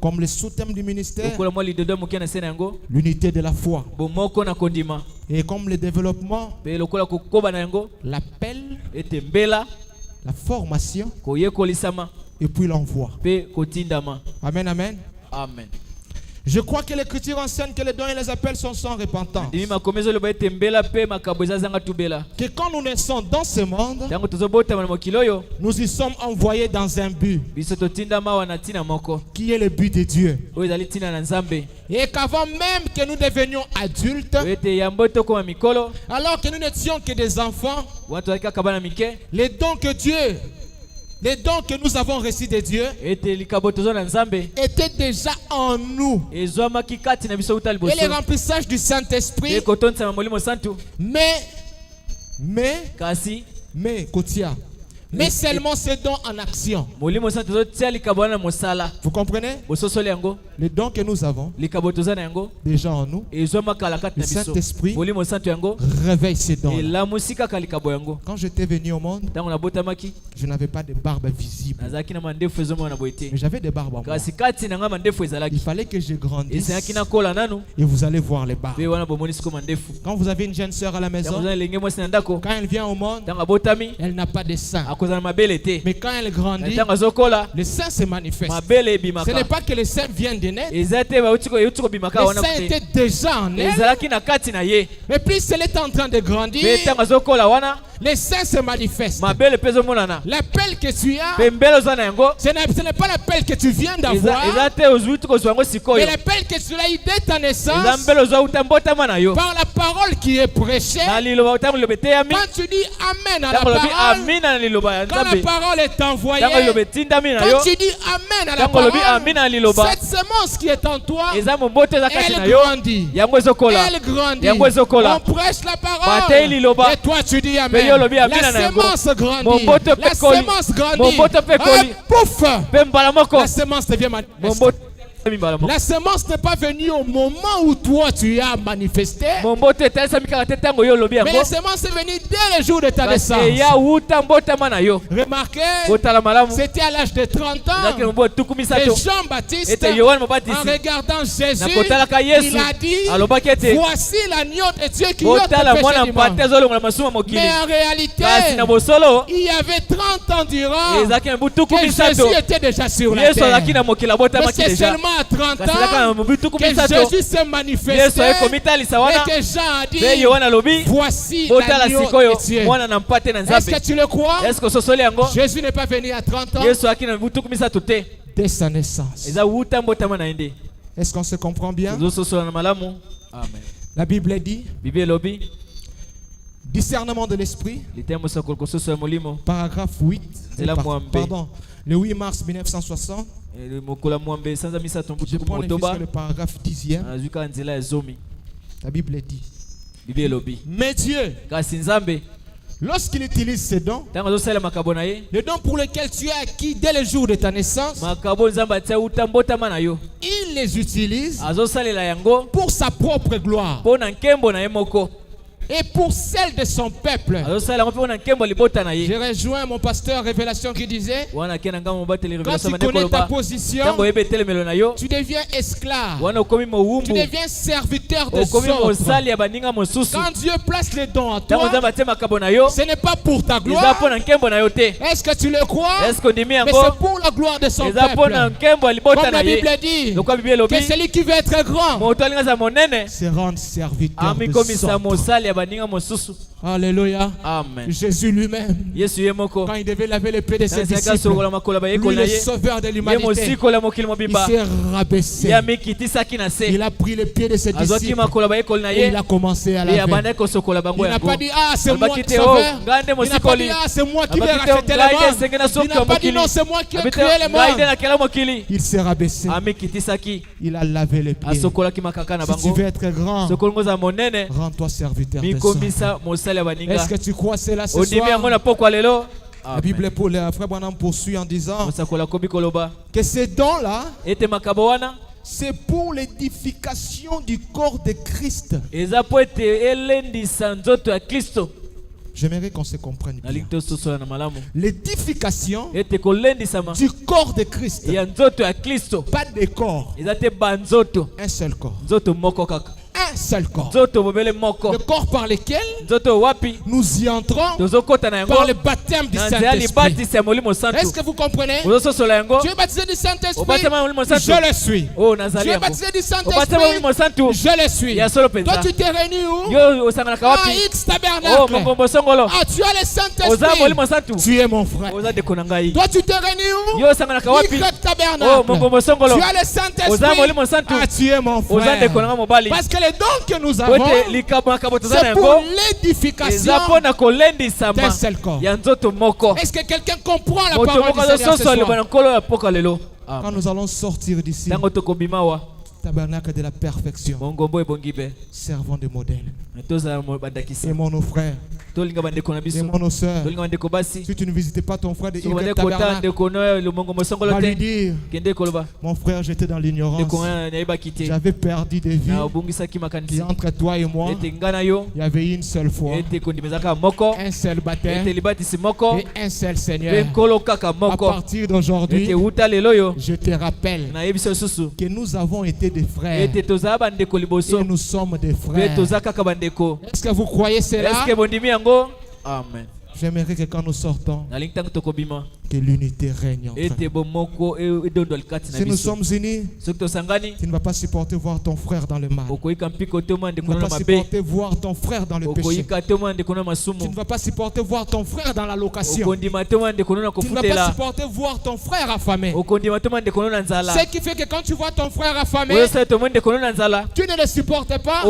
Comme le sous-thème du ministère, l'unité de la foi. Et comme le développement, l'appel, la formation, et puis l'envoi. Amen, amen. Amen. Je crois que l'Écriture enseigne que les dons et les appels sont sans repentance. Que quand nous naissons dans ce monde, nous y sommes envoyés dans un but, qui est le but de Dieu. Et qu'avant même que nous devenions adultes, alors que nous n'étions que des enfants, les dons que nous avons reçus de Dieu étaient déjà en nous. Et le remplissage du Saint-Esprit. Mais seulement ces dons en action. Vous comprenez? Les dons que nous avons déjà en nous, le Saint-Esprit réveille ces dons. Quand j'étais venu au monde, je n'avais pas de barbe visible, mais j'avais des barbes en moi. Il fallait que je grandisse, et vous allez voir les barbes. Quand vous avez une jeune soeur à la maison, quand elle vient au monde, elle n'a pas de sein. Mais quand elle grandit, le sein se manifeste. Ce n'est pas que le sein vient de naître. Le sein était déjà en elle. Mais plus elle est en train de grandir, le sein se manifeste. L'appel que tu as, ce n'est pas l'appel que tu viens d'avoir, mais l'appel que tu as eu dès ta naissance, par la parole qui est prêchée. Quand tu dis Amen à la parole, quand la parole est envoyée, quand tu dis Amen à la parole, cette semence qui est en toi, elle grandit. Elle grandit. On prêche la parole et toi tu dis Amen. La semence grandit. La semence grandit. Pouf! La semence devient manifeste. La semence n'est pas venue au moment où toi tu as manifesté. Mais la semence est venue dès le jour de ta naissance. Remarquez, c'était à l'âge de 30 ans que Jean-Baptiste, en regardant Jésus, il a dit, voici l'agneau de Dieu qui ôte le péché du monde. Mais en réalité, il y avait 30 ans durant que Jésus était déjà sur la terre. Mais c'est seulement à 30 ans que Jésus s'est manifesté et que Jean a dit, voici l'agneau de Dieu. Est-ce que tu le crois? Jésus n'est pas venu à 30 ans dès sa naissance. Est-ce qu'on se comprend bien? La Bible dit, discernement de l'esprit, paragraphe 8, pardon, le 8 mars 1960. Je prends le paragraphe 10e. La Bible dit, mais Dieu, lorsqu'il utilise ces dons, les dons pour lesquels tu as acquis dès le jour de ta naissance, il les utilise pour sa propre gloire et pour celle de son peuple. J'ai rejoint mon pasteur Révélation qui disait, quand tu connais ta position, tu deviens esclave, tu deviens serviteur des autres. Quand Dieu place les dons en toi, ce n'est pas pour ta gloire. Est-ce que tu le crois? Mais c'est pour la gloire de son peuple. Comme la Bible dit, que celui qui veut être grand se rende serviteur des autres. Alléluia. Amen. Jésus lui-même, quand il devait laver les pieds de ses disciples, lui le sauveur de l'humanité, il s'est rabaissé. Il a pris les pieds de ses disciples et il a commencé à laver. Il n'a pas dit, ah c'est moi qui sauveur. Il n'a pas dit, ah c'est moi qui vais racheter les morts. Il n'a pas dit, non c'est moi qui ai créé les morts. Il s'est rabaissé. Il a lavé les pieds. Si tu veux être grand, rends-toi serviteur. Est-ce que tu crois cela ce soir? La Bible pour le frère Branham poursuit en disant que ces dons-là, c'est pour l'édification du corps de Christ. J'aimerais qu'on se comprenne bien. L'édification du corps de Christ. Pas de corps. Un seul corps. Un seul corps. Le corps par lequel nous y entrons par le baptême du Saint-Esprit. Est-ce que vous comprenez? Tu es baptisé du Saint-Esprit, je le suis. Tu es baptisé du Saint-Esprit, je le suis. Toi tu t'es réuni où? À X Tabernacle. Ah, tu as le Saint-Esprit, tu es mon frère. Toi tu t'es réuni où? Y Tabernacle. Tu as le Saint-Esprit, ah, tu es mon frère. Parce que les dons que nous avons, c'est pour l'édification d'un seul corps. Est-ce que quelqu'un comprend la parole du Seigneur ce soir? Quand nous allons sortir d'ici, tabernacle de la perfection, servant de modèle. Aimons nos frères, aimons nos sœurs. Si tu ne visitais pas ton frère de tabernacle, va lui dire, mon frère, j'étais dans l'ignorance, j'avais perdu des vies, et entre toi et moi, il y avait une seule foi, un seul baptême et un seul Seigneur. À partir d'aujourd'hui, je te rappelle que nous avons été des frères et nous sommes des frères. Est-ce que vous croyez cela? Amen. J'aimerais que quand nous sortons, que l'unité règne entre nous. Si nous sommes unis, tu ne vas pas supporter voir ton frère dans le mal. Tu ne vas pas supporter voir ton frère dans le péché. Tu ne vas pas supporter voir ton frère dans la location. Tu ne vas pas supporter voir ton frère affamé. Ce qui fait que quand tu vois ton frère affamé, tu ne le supportes pas.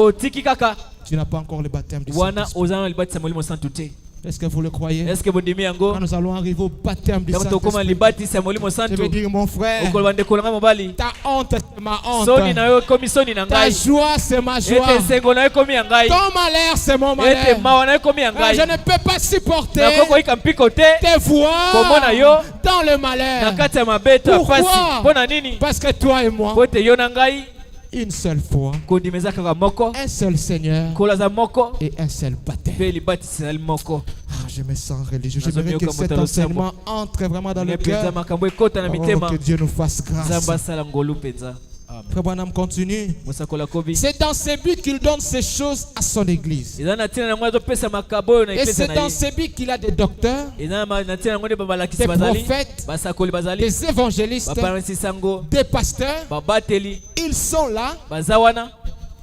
Tu n'as pas encore le baptême du Saint-Esprit. Est-ce que vous le croyez? Est-ce que vous dites yango? Quand nous allons arriver au baptême du Quand on commence Saint-Esprit, libati sa molimo je santo. vais dire mon frère, Okolbande kolanga mobali. ta honte c'est ma honte. Soni na yo komi soni na Ta ngai. joie c'est ma joie. Ete sengo na yo komi ngai. Ton malheur c'est mon Ete malheur. mawa na yo komi Je ngai. ne peux pas supporter Na koko ika mpiko te. te voir Komona yo. dans le Na malheur. kati ya mabeto Pourquoi? afasi. Pona nini? Parce que toi et moi, Pote yo na ngai. une seule foi, Kondimeza kaka moko. un seul Seigneur Kolaza moko. et un seul baptême. Pe libati sali moko. Ah, je me sens religieux. Nazo J'aimerais que mioka cet motalo enseignement entre vraiment dans le Ngepenza cœur. makambo ekota na Oh, mitema. que Dieu nous fasse grâce. Zamba sala ngolu penza. Frère Branham continue. Mosakola kobi. C'est dans ce but qu'il donne ces choses à son église. Eza na tina na mwazo pesa makabo na Et ipesa c'est na dans ye. ce but qu'il a des docteurs, Eza na tina na ngode babalakisi des bazali. prophètes, Basakoli bazali. des évangélistes, Baparansi sango. des pasteurs. Babateli. Ils sont là. Bazawana.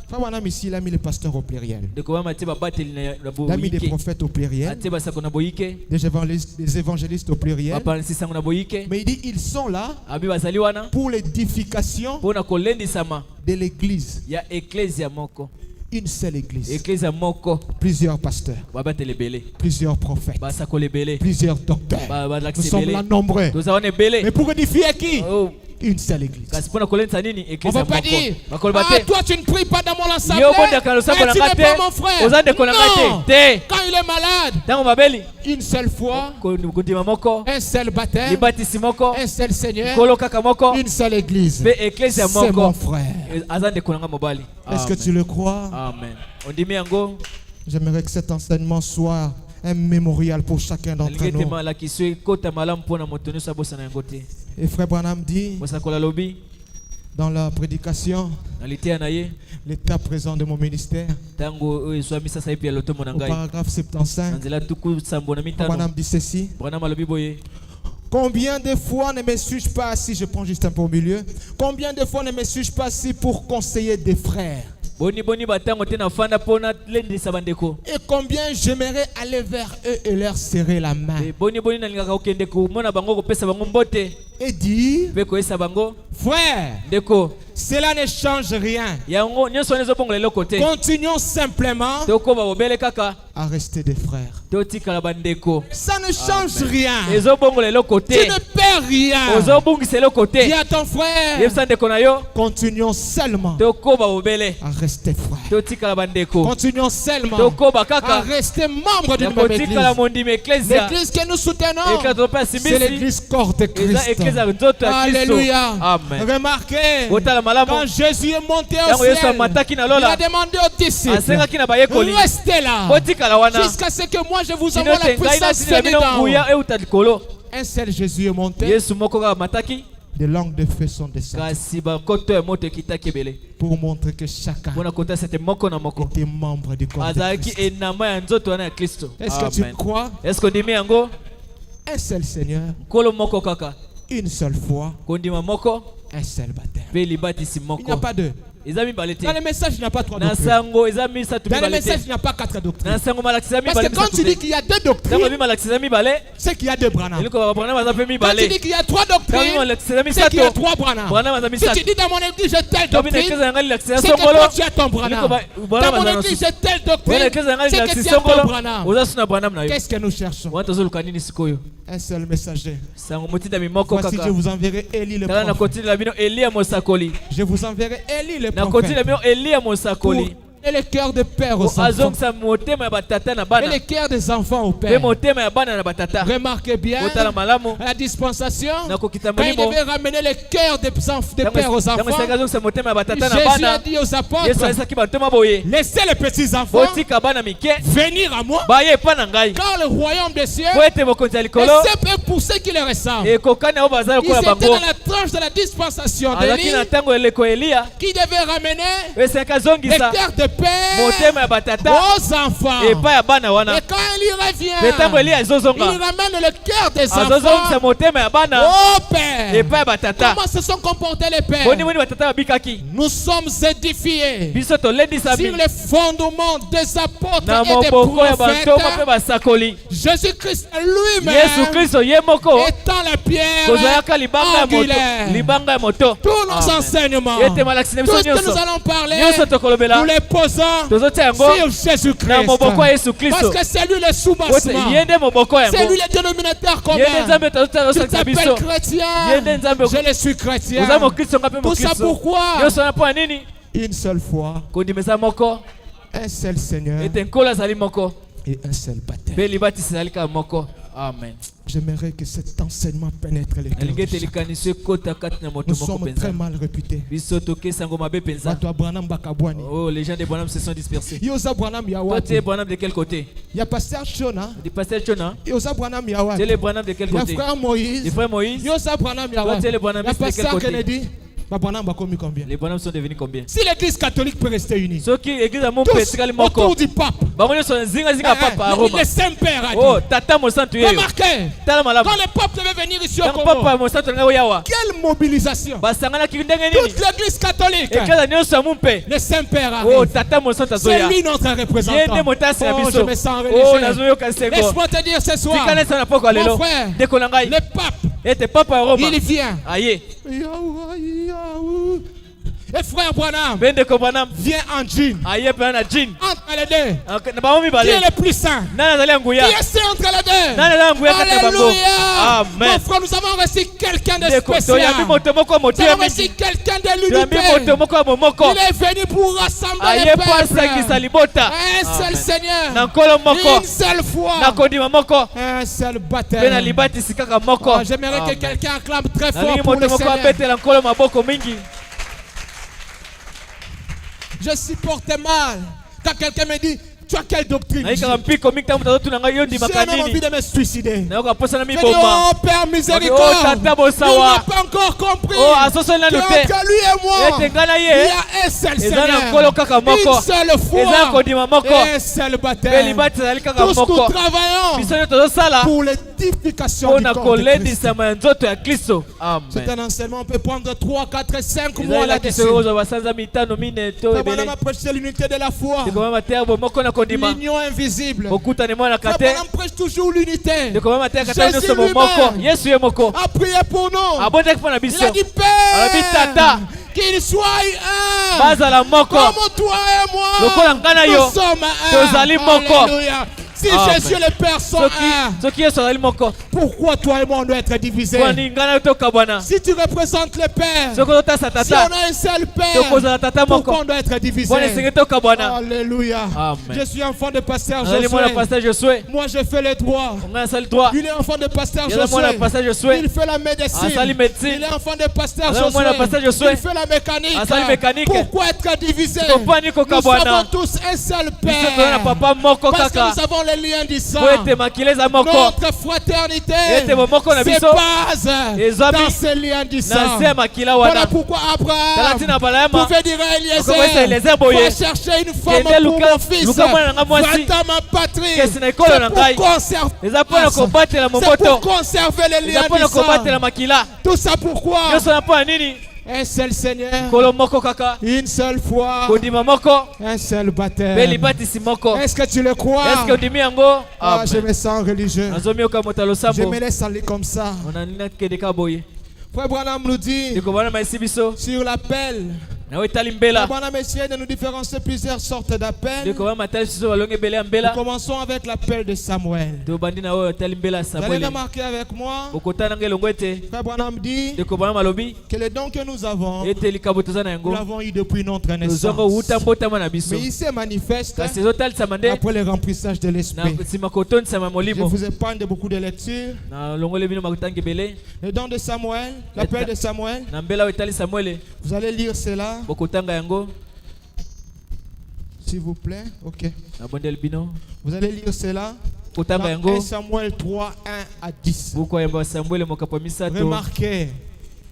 Frère Branham ici, il a mis les pasteurs au pluriel. Ndeko bama te babateli na Il a mis des boyike. prophètes au pluriel, Ate basako na boyike. des évangélistes au pluriel. Baparansi sango na boyike. Mais il dit, ils sont là Abi bazali wana. pour l'édification Pona kolendisama de l'église. ya ecclesia moko. Une seule église. Ecclesia moko. Plusieurs pasteurs, Babateli belé. plusieurs prophètes, Basakole belé. plusieurs docteurs. Nous Balakisi sommes belé. là nombreux. Tozawane belé. Mais pour édifier qui? Oh. Une seule église. Kasi pona kolendisa nini On ne ecclesia va pas moko. dire, Bakoloba ah, te. toi tu ne pries pas dans mon assemblée. Yo bonde ka losambo na Tu n'es ngate. pas mon frère. Oza ndeko na Non. ngate. Te. Quand il est malade, Tango babeli. une seule fois, Kondima moko. un seul baptême, Libatisi moko. un seul Seigneur, Kolo kaka moko. une seule église. Pe ecclesia C'est mon moko. frère. Aza ndeko na nga mobali. Est-ce que tu le crois? Amen. Ondimi yango. J'aimerais que cet enseignement soit un mémorial pour chacun d'entre Alingete nous. mala kiswe kota malamu pona moto nyonso abosana yango te. Et frère Branham dit Mosakola lobi. dans la prédication, Nalitea na ye. l'état présent de mon ministère, Tango oyo eswami sasa epi ya lotomo na au ngai. paragraphe 75, Nzela tuku sambo na frère mitano. Branham dit ceci. Branham alobi boye. Combien de fois ne me suis-je pas assis, je prends juste un peu au milieu, combien de fois ne me suis-je pas assis pour conseiller des frères? Boni boni batango te na fanda pona lendisa bandeko. Et combien j'aimerais aller vers eux et leur serrer la main. Boni boni nalingaka okende komona bango kopesa bango mbote. Et dire, Pe koyesa bango. frère, Ndeko. cela ne change rien. Yango nyonso wana ezobongola eloko te. Continuons simplement Tokoba bobele kaka. à rester des frères. Totikala bandeko. Ça ne change rien. Ezobongola eloko Tu te. ne perds rien. Ozobungisa eloko te. Dis à ton frère, Yebisa ndeko na yo. continuons seulement Tokoba bobele. à rester frères. Totikala bandeko. Continuons seulement Tokoba à kaka. rester membre d'une même Totikala église. mondimi ecclesia. L'église que nous soutenons, Ekla topa c'est simbisi. l'église corps de Eza Christ. ecclesia nzoto ya Kristo. Alléluia. Amen. Remarquez, Botala malamu. quand Jésus est monté au Yango Yesu ciel, amataki na il a lola. demandé aux disciples, Asengaki na bayekoli. restez là Botikala wana. jusqu'à ce que moi je vous envoie Kino la te ngai na puissance sina venue bino d'en haut. nguya euta likolo. Un seul Jésus est monté, Yesu moko kaka mataki. des langues de feu sont descendues Kasi bakoto ya moto ekitaki ebele. pour montrer que chacun Mpona kota sete moko na moko. était membre du corps de Azalaki Christ. enama ya nzoto wana ya Kristo. Est-ce que tu crois? Est-ce que ondimi yango? Un seul Seigneur, Nkolo moko kaka. une seule foi, Kondima moko. un seul baptême. Pe libatisi Il n'y a moko. pas deux. Eza mibale te. Dans le message, il n'y a pas trois Na doctrines. sango eza misatu Dans le mibale message, te. il n'y a pas quatre doctrines. Na sango malakisi eza Parce mibale que quand tu dis misatu te. qu'il y a deux Tango doctrines, bi malakisi eza mibale. c'est qu'il y a deux Branham. Eliko babana baza pe Quand tu mibale. dis qu'il y a trois Tango bi doctrines, malakisi eza c'est qu'il y a misato. trois Branham. Branham aza Si misato. tu dis dans mon église, j'ai telle Tobi na doctrine, ekeza yangali lakisi c'est que songolo. toi tu as ton Branham. Eliko Dans mon Branham église, aza j'ai telle Wana doctrine, ekeza yangali c'est que lakisi tu as ton songolo. Branham. Oza suna Branham na yo. Qu'est-ce que nous cherchons? Wana tozoluka nini sikoyo? Un seul messager. Sango motita mimoko Voici, kaka. je vous enverrai Élie le Tala na prophète. kotili la bino Elia mosakoli. Je vous enverrai Élie le Na kotili la prophète. bino Elia Pour mosakoli. et le cœur de père aux enfants. Azongisa motema ya batata na Et bana. le cœur des enfants au Pe père. motema ya bana na batata. Remarquez bien, Otala malamu. à la dispensation, Na kokita quand il molimo. devait ramener le cœur des pères aux Tango enfants, seka azongisa motema ya batata na Jésus a bana. dit aux Yesu apôtres, alisaki bantoma boye. laissez les petits enfants Botika bana mike. venir à moi, Baye pa na ngai. car le royaume des cieux Po ete bokonzi ya est likolo. simple pour ceux qui le ressemblent. Ekokani ao baza Ils lokola étaient bango. dans la tranche de la dispensation Azalaki d'Élie na ntango eleko Elia. qui devait ramener Eseka le azongisa cœur de père motema ya batata. aux enfants. Epa ya bana Et wana. quand il y Pe ntango revient, Elia il ezozonga. ramène le cœur des Azozongisa enfants motema ya bana. au père. Epa ya batata. Comment se sont comportés les pères? Boni boni batata babikaki. Nous sommes édifiés Biso tolendisa sur bi. les fondements des apôtres Na et des moboko ya bantoma pe prophètes. basakoli. Jésus-Christ Yesu lui-même Kristo ye moko. étant la pierre Kozayaka libanga ya moto. angulaire. Libanga ya moto. Tous nos Amen. enseignements, Yete malakisi na tout biso ce que nous nyonso. allons parler, Nyonso tokolobela. nous les déposant tozotia yango sur na Jésus-Christ. moboko ya Yesu Parce Kristo que c'est lui le soubassement. yende moboko C'est yango lui le dénominateur yende commun. nzambe Tu tozosakisa biso t'appelles chrétien. yende nzambe Je le suis chrétien. oza mokristo nga mpe Tout ça mokristo pourquoi? nyonso na mpo ya nini Une seule foi, kondimisa moko un seul Seigneur ete nkolo azali moko et un seul baptême. mpe libatisi ezali kaka moko amen J'aimerais que cet enseignement pénètre les cœurs. nalingi ete de chacun. likanisi ekota kati na moto Nous moko sommes mpenza très mal réputés. biso tokesa yango mabe mpenza Bato ya Branham bakabwani. oh les gens de Bonham se sont dispersés Yoza Branham ya toi tu es watu. Bonham de quel côté Ya pasteur Shona. du pasteur Chona Yoza Branham ya tu es watu. le Bonham de quel Ya côté frère le Moïse. frère Moïse Yoza Branham ya toi tu es watu. le Bonham Ya de quel pasteur côté Kennedy. Ba Branham bakomi combien? les Bonham sont devenus combien Si l'église catholique peut rester unie. soki église ya mompe Tous etikali moko autour du pape. bango nyonso zingazinga papa à Roma Le Saint-Père a oh dit. tata mosantu yeyo Remarquez. tala malamu Quand le pape devait venir ici au ntango Congo. papa mosantu ngai oyawa Quelle mobilisation. basanganaki ndenge nini Toute l'église catholique. ekeza nyonso ya mompe Le Saint-Père oh arrive. tata mosantu C'est azoya lui notre ye représentant. nde motasi na Oh, je biso me sens oh religieux. nazoyoka sengo Laisse-moi te dire ce soir. tika nesa na poko ya Mon lelo frère, ndeko na ngai le pape, ete papa ya Roma il vient. aye Et frère Branham mpe ndeko Branham vient en jean. aye mpena na jean Entre les deux. na bango Qui mibale est le plus saint? nani azali ya nguya Qui est saint entre les deux? nani azali ya nguya kati na bango Alléluia. amen Mon frère, nous avons reçu quelqu'un de ndeko spécial. toyambi moto moko ya Nous motu ya avons reçu mingi quelqu'un de toyambi l'unité. moto moko ya momoko Il est venu pour rassembler aye les mpo asangisa peuples. libota Un seul Amen. Seigneur. na nkolo moko Une seule foi. na kondima moko Un seul mpe na baptême. libatisi kaka moko Oh, j'aimerais que Amen. quelqu'un acclame très fort nalingi pour le moto moko Seigneur. abetela nkolo maboko mingi Je supporte mal quand quelqu'un me dit tu as quelle doctrine? nayi kaka mpiko mingi ntango moto azotuna ngai yo J'ai ndimaka même envie nini de me suicider. nayoka mposa na Je dis, miboma oh Père oh miséricorde, tata il n'a bosawa pas encore compris oh asosoli nanu te que lui et moi, ete ngai na il y ye a un seul eza na Seigneur, nkolo kaka moko une seule eza na foi, kondima moko et un seul mpe baptême. libati ezali kaka Tous nous moko travaillons biso nyo tozosala pour l'édification mpo du na corps de Christ. kolendisama ya nzoto ya kristo C'est amen un enseignement, on peut prendre 3, 4, 5 mois ezali là-dessus. soki ozwa basanza mitano mine to Frère Branham ebele a prêché l'unité de la foi, ndeko mama te yabo moko na kondima l'union invisible. okutani mwanaka Frère te Branham prêche toujours l'unité. ndeko mama te akata Jésus nyonso momoko lui-même yesu ye moko a prié pour nous. abondaki mpo na Il biso a dit alobi Père, tata qu'il soit un. bazala moko Comme toi et moi, lokola ngai na yo nous sommes un. tozali moko. Alléluia. Si Amen. Jésus et le Père sont un, soki yesu azali moko pourquoi toi et moi on doit être divisés? kwani ngai na yo tokabwana Si tu représentes le Père, soki ozotasa si tata on a un seul Père, tokozala tata pourquoi moko on doit être divisés? kwani esengeli tokabwana Alléluia. Amen. Je suis enfant de pasteur azali mwana Josué. pasteur josue Moi je fais les droits. ngai asali droit Il est enfant de pasteur yazali mwana Josué. pasteur josue Il fait la médecine. asali médecine Il est enfant de pasteur azali mwana pasteur Josué. josue Il fait la mécanique. asali mécanique Pourquoi être divisé? kopani Nous kokabwana avons tous un seul biso tozala na Père. papa moko Parce que kaka nous avons les liens du sang. po ete makili eza moko Notre fraternité ete bomoko na se biso base ezwami dans ces liens du na sang. se ya makila Voilà wana pourquoi tala Abraham ntina balayama pouvait dire à okokoyesa Eliezer, Eliezer boye va chercher une femme kende pour mon fils. luka mwana na ngai mwasi Va dans ma patrie. kesi na ekolo na ngai pour conserver. eza mpo na kobatela C'est moboto pour conserver les eza liens mpo du na sang. kobatela makila Tout ça pourquoi? nyonso na mpo ya nini Un seul Seigneur, kolo moko kaka une seule foi, kondima moko un seul mpe baptême. libatisi moko Est-ce que tu le crois? eske ondimi yango Ah, je me sens religieux. nazomioka moto Je losambo me laisse aller comme ça. onanina kende ka boye Frère Branham nous dit ndeko bana maisi biso sur l'appel. nawe etali mbela Frère Branham essaie de nous différencier plusieurs sortes d'appels. ndeko bana matali biso balongi ebele ya Nous mbela commençons avec l'appel de Samuel. tobandi na oyo etali mbela ya Vous allez samuele remarquer avec moi, okotana nga elongo ete Frère Branham dit ndeko bana malobi que les dons que nous avons, ete likambo toza na nous yango l'avons eu depuis notre tozwanga naissance. outa mbotama na biso Mais il se manifeste kasi ezotalisama nde après le remplissage de na l'esprit. nsima kotonisama Je molimo vous épargne de beaucoup de lectures. na longoli bino makotanga ebele Le don de Samuel, l'appel de Samuel, na mbela oyo etali samuele vous allez lire cela, bokotanga yango s'il vous plaît. Ok. nabondeli bino Vous allez lire cela kotanga dans yango 1 Samuel 3, 1 à 10. buku ya yamba ya samuele mokapo ya misato Remarquez,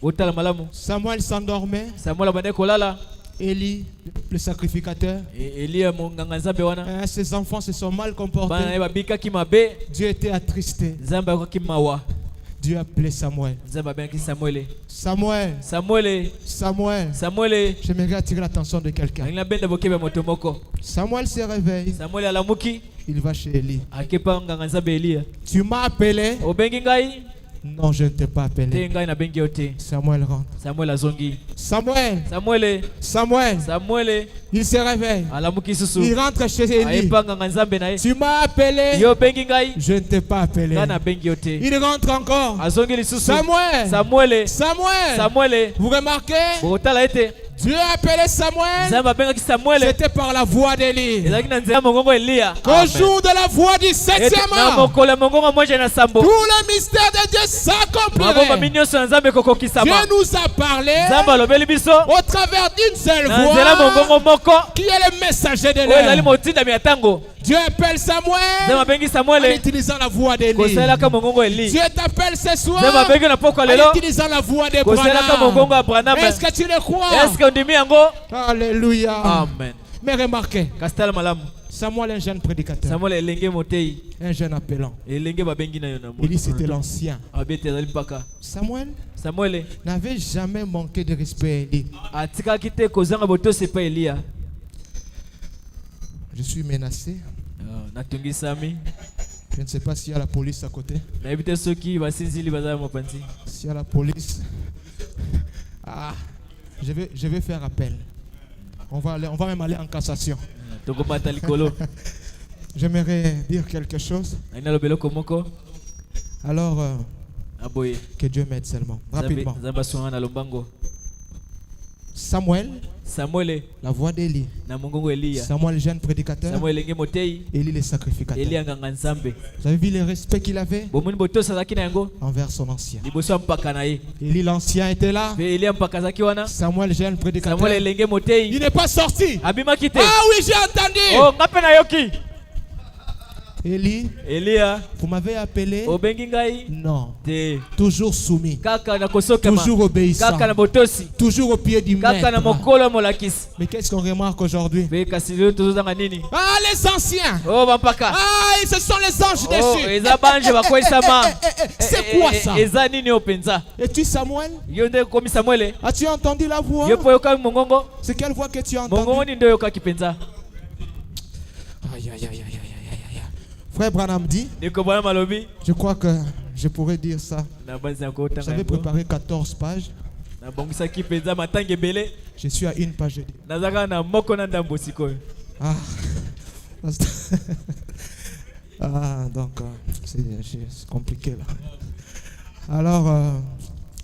botala malamu Samuel s'endormait. samuele abandaki kolala Élie, le sacrificateur, eliya monganga nzambe wana ses enfants se sont mal bana comportés. na ye babikaki mabe Dieu était attristé. nzambe akoki mawa Dieu appelait Samuel. nzambe abengaki samuele Samuel, samuele Samuel. samuele J'aimerais attirer l'attention de quelqu'un. alingi nabenda bokebe ya moto moko Samuel se réveille. samuele alamuki Il va chez Élie. akepa nganga nzambe eliya Tu m'as appelé. obengi ngai Non, je ne t'ai pas te appelé. ngai nabengi yo te. Samuel rentre. Samuel azongi. Samuel, Samuel Samuel, il se réveille. alamuki susu. Il rentre chez Élie. Ayepanga nzambe na ye. Tu m'as appelé. Yo bengi ngai. Je ne t'ai pas appelé. Ngai nabengi yo te. Il rentre encore. Azongi lisusu. Samuel, Samuel. vous remarquez? Botala ete. Dieu a appelé Samuel. Nzambe abengaki Samuel. C'était par la voix d'Élie. Ezalaki na nzela mongongo Elia. Au jour de la voix du 7e na heure, mokolo mongongo moja na sambo. tout le mystère de Dieu Mabomba s'accomplirait. minyoso na nzambe kokokisama. Dieu nous a parlé Nzambe alobeli biso. au travers d'une seule Na nzela voix mongongo moko. qui est le messager de Oyo ezali l'heure. motinda miatango. Dieu appelle Samuel Nzambe abengi en Samuel. utilisant la voix d'Élie. Kosalaka mongongo Eli. Dieu t'appelle ce soir Nzambe abengi na poko en lelo. utilisant la voix de Kosalaka mongongo Branham. Branham. Est-ce que tu le crois? Est-ce que ndimi yango? Alléluia. Amen. Mais remarquez, Kastala malamu. Samuel est un jeune prédicateur, Samuel elenge motei. un jeune appelant. Elenge babengi na yo na mo. Élie, c'était l'ancien. Abete ezali mpaka. Samuel N'avait jamais manqué de respect à Élie. atikaki te kozanga botosi epai Elia. Je suis menacé. Natungisami. Je ne sais pas s'il y a la police à côté. Nayebi te soki basinzili bazala mopanzi. S'il y a la police. Ah, je vais faire appel. On va même aller en cassation. Tokobata likolo. J'aimerais dire quelque chose. Aina lobelo komoko. Alors, Aboye. que Dieu m'aide seulement. Rapidement. Zamba songa na lombango. Samuel, la voix d'Élie. Na mongongo Elia. Samuel, jeune prédicateur. Samuel elenge motei. Élie, le sacrificateur. Elia nganga nzambe. Vous avez vu le respect qu'il avait Bomuni botosi azaki na yango. envers son ancien. Liboso mpaka na ye. Élie, l'ancien, était là. Pe Elia mpaka azaki wana. Samuel, jeune prédicateur. Samuel elenge motei. Il n'est pas sorti. Abimaki te. Ah oui, j'ai entendu. Oh, ngape na yoki. Élie, Elia. vous m'avez appelé? Obengi ngai. Non. Te. Toujours soumis. Kaka na kosokema. Toujours obéissant. Kaka na botosi. Toujours au pied du Kaka na maître. mokolo molakisi. Mais qu'est-ce qu'on remarque aujourd'hui? Pe kasi leo tozozanga nini? Ah, les anciens. Oh bampaka. Ah, ce sont les anges Oh, dessus. eza banje bakwesama. C'est quoi ça? Eza nini openza? Es-tu Samuel? Yo nde komi Samuel. As-tu entendu la voix? Yo po yoka mongongo. C'est quelle voix que tu as Mongongo entendue? ni ndo yoka kipenza. Aïe, aïe, aïe, aïe, aïe, aïe, aïe. Frère Branham dit, Niko bwana malobi. je crois que je pourrais dire ça. Na banzi ya kotanga. J'avais préparé 14 pages. Na bongisa kipenza matange bele. Je suis à une page. Nazaka na moko na ndambo sikoyo. Ah. Ah, donc c'est compliqué là. Alors,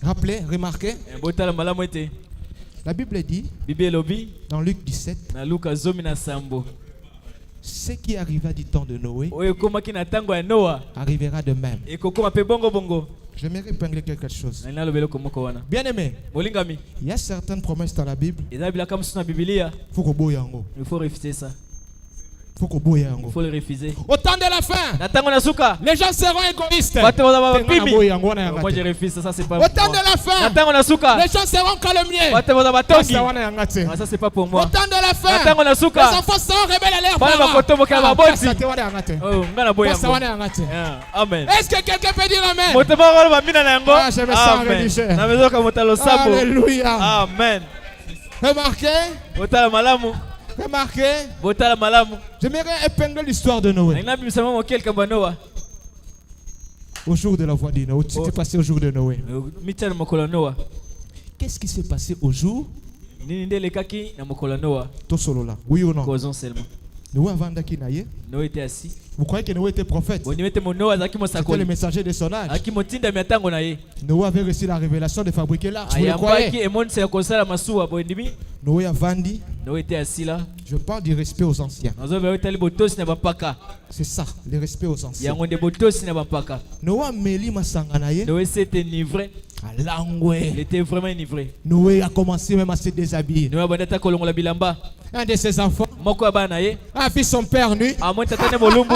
rappelez, remarquez, Botala malamu ete. la Bible dit Bible lobi dans Luc 17, na Luka zomi na sambo. ce qui arriva du temps de Noé Oyo komaki na tango ya Noa. arrivera de même. Ekokoma pe bongo bongo. J'aimerais épingler quelque chose. Na lobelo komoko wana. Bien aimé, Molingami. il y a certaines promesses dans la Bible. Eza bila kama suna Biblia. Faut qu'on boye yango. Il faut refuser ça. Faut qu'on boye Il yango. faut le refuser. Au temps de la fin, Na tango na suka. les gens seront égoïstes. Watu wazaba Tenga na pimi. boye yango wana yanga Moi te. je refuse ça c'est pas Au pour temps de moi. la Na fin, tango na suka. les gens seront calomniés. Watu wazaba tongi. Ça wana yanga te. Ça c'est pas pour Au moi. temps de la Na fin, tango na les suka. enfants seront rebelles à leur Bana parents. bakoto boka Ah, maboti. ça te wana yanga te. Oh, ngana boya. Ça wana yanga te. Amen. Est-ce que quelqu'un peut dire amen? Moto ba ba mina na yango. Ah, je me sens religieux. Na mezo ka motalo sambo. Alléluia. Amen. Remarquez, Botala malamu. remarquez, Botala malamu. j'aimerais épingler l'histoire de Noé. Na bisama mo kelka banoa. Au jour de la voix de Noé. Ce qui s'est passé au jour de Noé. Michana mokolo Noa. Qu'est-ce qui s'est passé au jour Nini ndele kaki na mokolo Noa. Tosolola? Oui ou non? Causons seulement. Noé avandaki na ye. Noé était assis. Vous croyez que Noé était prophète? Boni mete mo Noa zaki mo C'était le sakoli. messager de son âge. Aki motinda miatango na ye. Noé avait reçu la révélation de fabriquer l'arche. Vous le Ayambaki croyez? emonse ya kosala masuwa bondimi. Noé avandi. Noé était assis là. Je parle du respect aux anciens. Nazo ba tali botosi na bampaka. C'est ça, le respect aux anciens. Yango nde botosi na bampaka. Noé meli masanga na ye. Noé s'était enivré. Il Alangwe. était vraiment enivré. Noé a commencé même à se déshabiller. Noé bandata kolongola bilamba. Un de ses enfants Moko ya bana ye. a vu son père nu. Amoi tatane molumbu.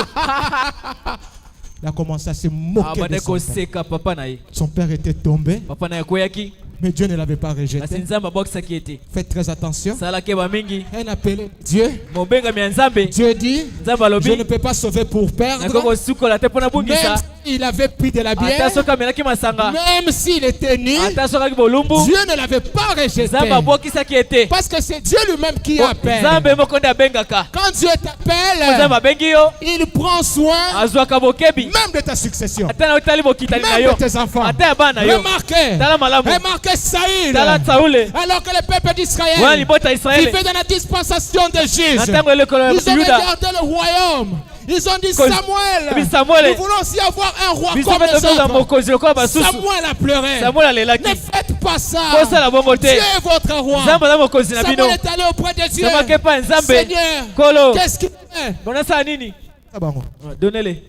Il a commencé à se moquer de Abade son père. koseka papa na ye. Son père était tombé, Papa na yakoyaki. mais Dieu ne l'avait pas rejeté. Asinzamba bokisaki ete. Faites très attention. Sala ke ba mingi. Un appelé Dieu. Mobenga mi nzambe. Dieu dit, Nzambe je ne alobi. peux pas sauver pour perdre. Nakoko sukola te pona Même bungisa. s'il il avait pris de la bière, ata soki amelaki masanga, même s'il était nu, ata soki aki bolumbu, Dieu ne l'avait pas rejeté. Nzambe abwakisaki ete. Parce que c'est Dieu lui-même qui appelle. Nzambe moko nde abengaka. Quand Dieu t'appelle, Nzambe abengi yo, il prend soin azwaka bokebi, même de ta succession, ata na otali bokitani na même yo, de tes enfants. ata ya bana yo. Remarquez, Tala malamu, remarquez Saül, tala Saule, alors que le peuple wana d'Israël libota Israele, vivait dans la dispensation de Juge. na ntango elekolo ya Ils ont Yuda, regardé le royaume. Ils ont dit Ebi Samuel, Samuel, nous voulons aussi avoir un roi biso comme mpe les toza autres. mokonzi lokola basusu. Samuel a pleuré. Samuel Ne alelaki, faites pas ça. kosala bongo te. Dieu est votre roi. Nzambe aza mokonzi na bino. Samuel est allé auprès de Dieu. Samake pa Nzambe, Seigneur, kolo, qu'est-ce qu'il fait? bonasala nini? Donnez-les.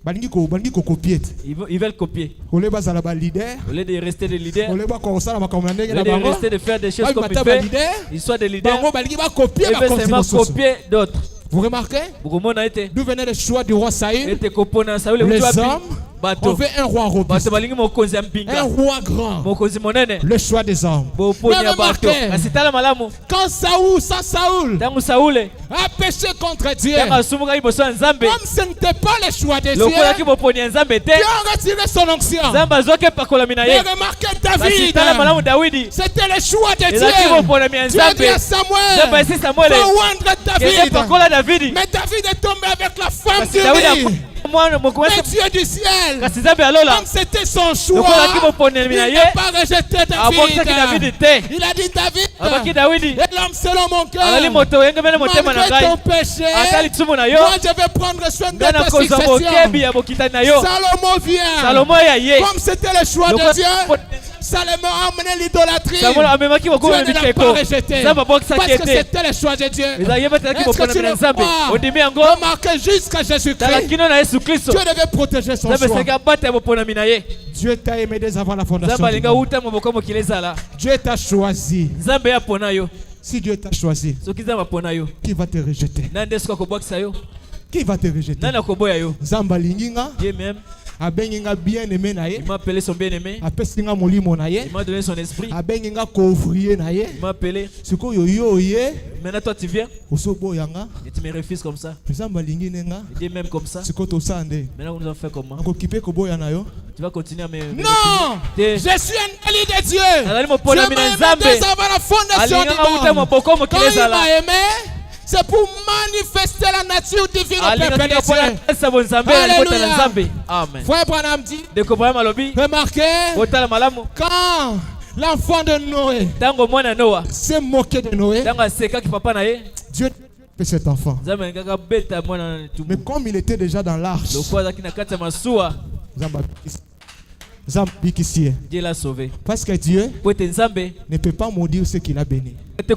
Balingi ko copier. Ils veulent copier. Ole bazala ba leader. Au lieu de rester des leaders, Ole ba ko sala makambo na ndenge au na lieu de bango. rester de faire des choses Ba comme mata il ba fait, leader. ils soient des leaders. Bango balingi ba copier Ils ba veulent konzi seulement mosusu. copier d'autres. Vous remarquez? Bukumona ete, D'où venait le choix du roi Saül? ete kopona Saül Les mutu wapi? hommes on Bato, veut un roi robuste, bato balingi mokonzi ya un mpinga, roi grand. mokonzi monene, Le choix des hommes. boponi ya bato. remarquez, Kasi tala malamu, quand Saül ntango Saule, a péché contre Dieu, ntango asumukaki liboso ya Nzambe, comme ce n'était pas le choix de Dieu, lokolaki boponi ya Nzambe te, Dieu a retiré son onction. Nzambe azwaki epakolami na Mais ye. remarquez Kasi David, tala malamu Dawidi, c'était le choix de ezalaki Dieu. boponami ya Dieu a dit Nzambe. à Nzambe Samuel, asi Samuele, faut oindre kende David. pakola Davidi. Mais David est tombé avec la femme Kasi Dawidi d'Uri. mwana Mais mokonzi, Dieu du ciel, kasi Nzambe alola, comme c'était son choix, lokolaki il boponami na ye, n'a pas rejeté abwakisaki David. Davidi te. Il a dit David, Abaki Dawidi, et l'homme selon mon azali cœur, moto yengemene motema na malgré ngai, ton péché, ata litsumu na yo, moi je vais prendre soin de ngai ta nakozwa succession. bokebi ya bokitani na yo. Salomon vient. Salomo ya ye, Comme c'était le choix de Lokola- Dieu, Salomon a amené l'idolâtrie. Samuel amemaki Dieu bokomi ne l'a bikeko, pas rejeté. Nzambe Parce abwakisaki que ete. c'était le choix de Dieu. Ezali ye batalaki Est-ce que boponami tu na le Nzambe, crois? ondimi yango, Remarquez jusqu'à tala Jésus-Christ. kino na Yesu Kristo, Dieu devait protéger son Nzambe choix. esengaki abata ya boponami na ye. Dieu t'a aimé dès avant la fondation Nzambe du alinga monde. uta maboko mokili ezala. Dieu t'a choisi. Nzambe ye apona yo, Si Dieu t'a choisi, soki Nzambe apona yo, qui va te rejeter? nani nde soki akobwakisa yo, Qui va te rejeter? nani akoboya yo? Nzamba linginga, Dieu même, abenginga bien aimé na ye, il m'a appelé son bien-aimé, apesinga molimo na ye, il m'a donné son esprit, abenginga couvrier na ye. il m'a appelé. Sikoyo yo ye, Maintenant toi tu viens osoboyanga, et tu me refuses comme ça. Nzamba lingi nenga, Et Dieu même comme ça. sikoto sande. Maintenant nous allons faire comment? Akokipe koboya na yo. Tu vas continuer à me... Non! Te- Je suis un allié de Dieu. Azali Dieu mopona m'a mina aimé Nzambe. dès avant la fondation du Alinganga uta monde. maboko Quand mokili il ezala. m'a aimé, c'est pour manifester la nature divine au peuple Alingaki de kopona Dieu. pesa bo Nzambe Alléluia. alikota na Nzambe. Amen. Frère Branham dit, Ndeko Branham alobi, remarquez, botala malamu. quand l'enfant de Noé Ntango mwana Noa, s'est moqué de Noé, ntango asekaki papa na ye, Dieu fait cet enfant. Nzambe alingaka beta mwana na Mais tumbu. comme il était déjà dans l'arche, Lokwa azalaki na kati ya masuwa, Nzamba bikisi ye. Dieu l'a sauvé. Parce que Dieu Po ete Nzambe ne peut pas maudire ceux qu'il a bénis. ete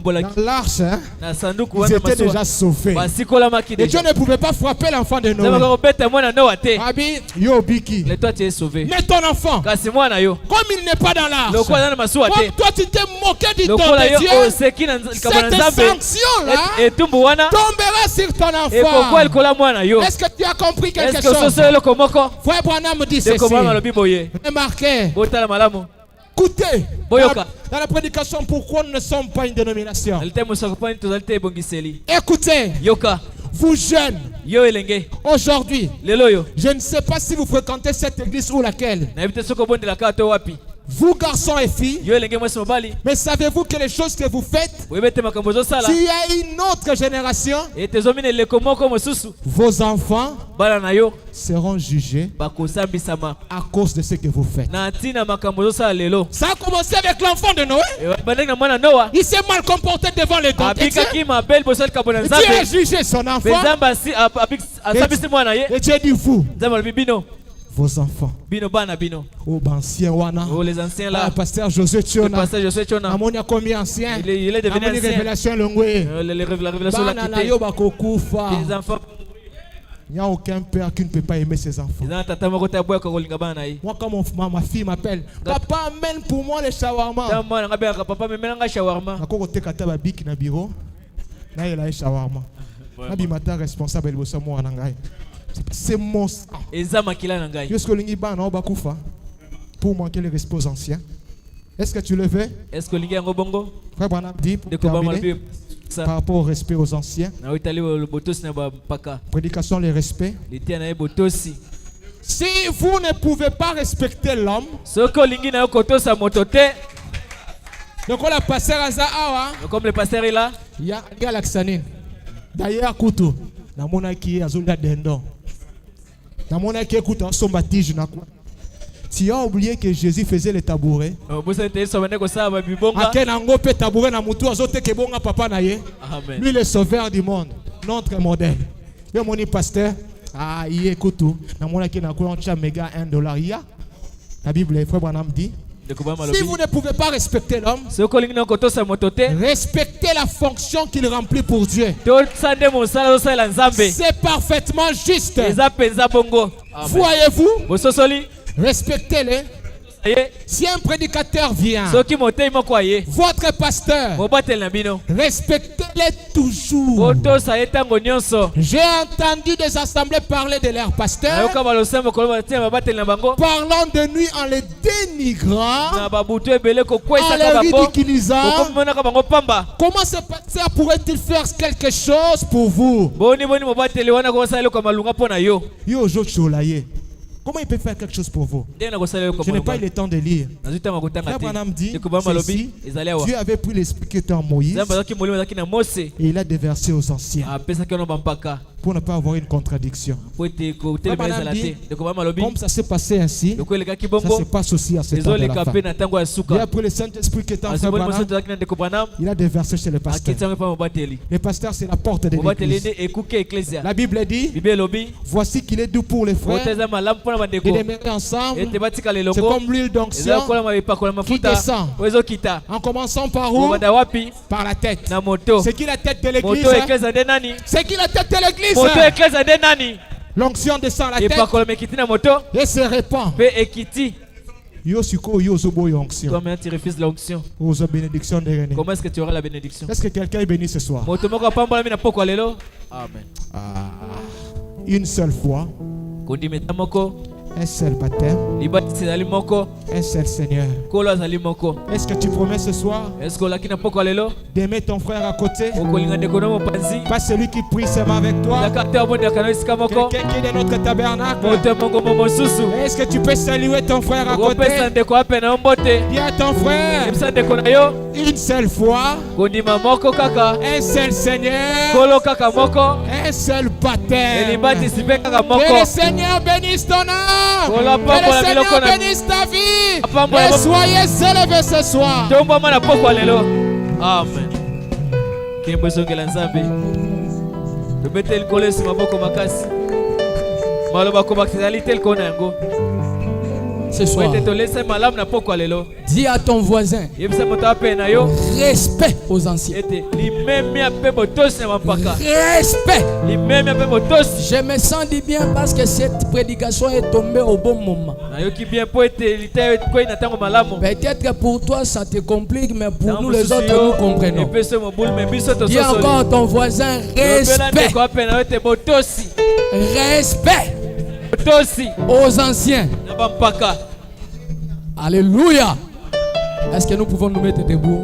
Dans kobolaki l'arche, hein, na sanduku ils wana étaient déjà masuwa. sauvés. Basikolamaki Et Dieu déjà. ne pouvait pas frapper l'enfant de Nzambe Noé. akobeta mwana Noa te. Abi, yo biki. Mais toi tu es sauvé. Mais ton enfant, Kasi mwana yo, comme il n'est pas dans l'arche, lokwa aza na masuwa te. comme toi tu t'es moqué du temps Lokola de yo Dieu, oseki na likambo na cette Nzambe, sanction-là etumbu wana tombera sur ton ekokwa enfant. likola mwana yo. Est-ce que tu as compris quelque Est-ce que chose? soso eloko moko? Frère Branham me dit Ndeko ceci. Branham alobi boye, Remarquez, botala malamu. écoutez, Boyoka. dans la prédication, pourquoi nous ne sommes pas une dénomination? Alite mosaka pani tozali te ebongiseli. Écoutez, Yoka, vous jeunes, yo elenge, aujourd'hui, lelo yo. je ne sais pas si vous fréquentez cette église ou laquelle. Nayebi te soki obondelaka to wapi. Vous, garçons et filles, Yo elenge mwasi mobali, mais savez-vous que les choses que vous faites, oyebi te makambo ozosala, s'il y a une autre génération, ete ezomina eleko moko mosusu, vos enfants bana na yo seront jugés bakosambisama à cause de ce que vous faites. na ntina makambo ozosala lelo. Ça a commencé avec l'enfant de Noé. Bandeki na mwana Noa, Il s'est mal comporté devant les dons de Dieu. abikaki mabe liboso ya likambo na Dieu a Nzambe. jugé son Mpe enfant. Nzambe asambisi mwana ye. Et Dieu dit vous, Nzambe alobi bino, vos enfants. bino bana bino. Oh, ancien wana. Oh les anciens Ah, là. pasteur Josué Le Tiona. pasteur Josué Chona. Amoni a combien ancien? Il est devenu Amoni ancien. révélation longwe. La révélation l'a Bana na quitté. yo bakokufa. Les enfants. Il n'y a aucun père qui ne peut pas aimer ses enfants. Ils ont tata moko ta boya ko linga bana na ye. Moi, quand ma fille m'appelle, papa, amène pour moi les shawarma. Ta mwana ngabe ka papa memela nga shawarma. Nakoko teka ta babiki na bureau. Na yela shawarma. Na bimata responsable bossa moi na ngai. C'est mon sang. Eza makila na ngai. Est-ce que lingi bana obakufa pour manquer les respects anciens? Est-ce que tu le veux? Est-ce que lingi yango bongo? Frère Branham dit pour De ko ba terminer, malbi ça. par rapport au respect aux anciens. Na itali le botosi na ba paka. Prédication, les respects. Litia na ye botosi. Si vous ne pouvez pas respecter l'homme, donc on a passé à ça, comme le pasteur est là, il y a l'axanine. D'ailleurs, Koutou, na mona qui a zolda dendon. Na mona qui écoute en son baptême na quoi. Tu as oublié que Jésus faisait les tabourets. Akenango pe tabouret na mutu azote ke bonga papa na ye. Lui le sauveur du monde, notre modèle. Yo moni pasteur, il écoute tout. Na mona qui na quoi on tient méga $1 ya. La Bible frère Branham dit si vous ne pouvez pas respecter l'homme, respectez la fonction qu'il remplit pour Dieu. C'est parfaitement juste. Voyez-vous? Respectez-le. Si un prédicateur vient, votre pasteur, respectez-les toujours. J'ai entendu des assemblées parler de leur pasteur, parlant de nuit en les dénigrant, en les ridiculisant. Comment ce pasteur pourrait-il faire quelque chose pour vous? Yo, comment il peut faire quelque chose pour vous? Je n'ai pas eu le temps de lire. Abraham dit ceci, Dieu avait pris l'esprit qui était en Moïse et il a déversé aux anciens pour ne pas avoir une contradiction. Comme ça s'est passé ainsi, ça se passe aussi à cette heure de la fin. Il a pris le Saint-Esprit qui était en Abraham, il a déversé chez le pasteur. Le pasteur, c'est la porte de l'église. La Bible dit, voici qu'il est doux pour les frères et les mettre ensemble. C'est comme l'huile d'onction qui descend. En commençant par où? Par la tête. C'est qui la tête de l'église? C'est qui la tête de l'église? L'onction descend à la tête et se répand. Comment tu refuses l'onction? Comment est-ce que tu auras la bénédiction? Est-ce que quelqu'un est béni ce soir? Amen. Une seule fois, un seul baptême, un seul Seigneur. Est-ce que tu promets ce soir d'aimer ton frère à côté? Pas celui qui prie seulement avec toi, quelqu'un qui est de notre tabernacle. Est-ce que tu peux saluer ton frère à côté? Dis à ton frère, une seule fois, un seul Seigneur, un seul baptême. Que le Seigneur bénisse ton âme. Que le Seigneur bénisse ta vie. Et soyez élevés ce soir. Amen. Ce soir, dis à ton voisin, respect aux anciens. Respect. Je me sens dit bien parce que cette prédication est tombée au bon moment. Peut-être pour toi ça te complique, mais pour nous les autres nous comprenons. Dis encore à ton voisin, respect. Respect aux anciens. Alléluia. Est-ce que nous pouvons nous mettre debout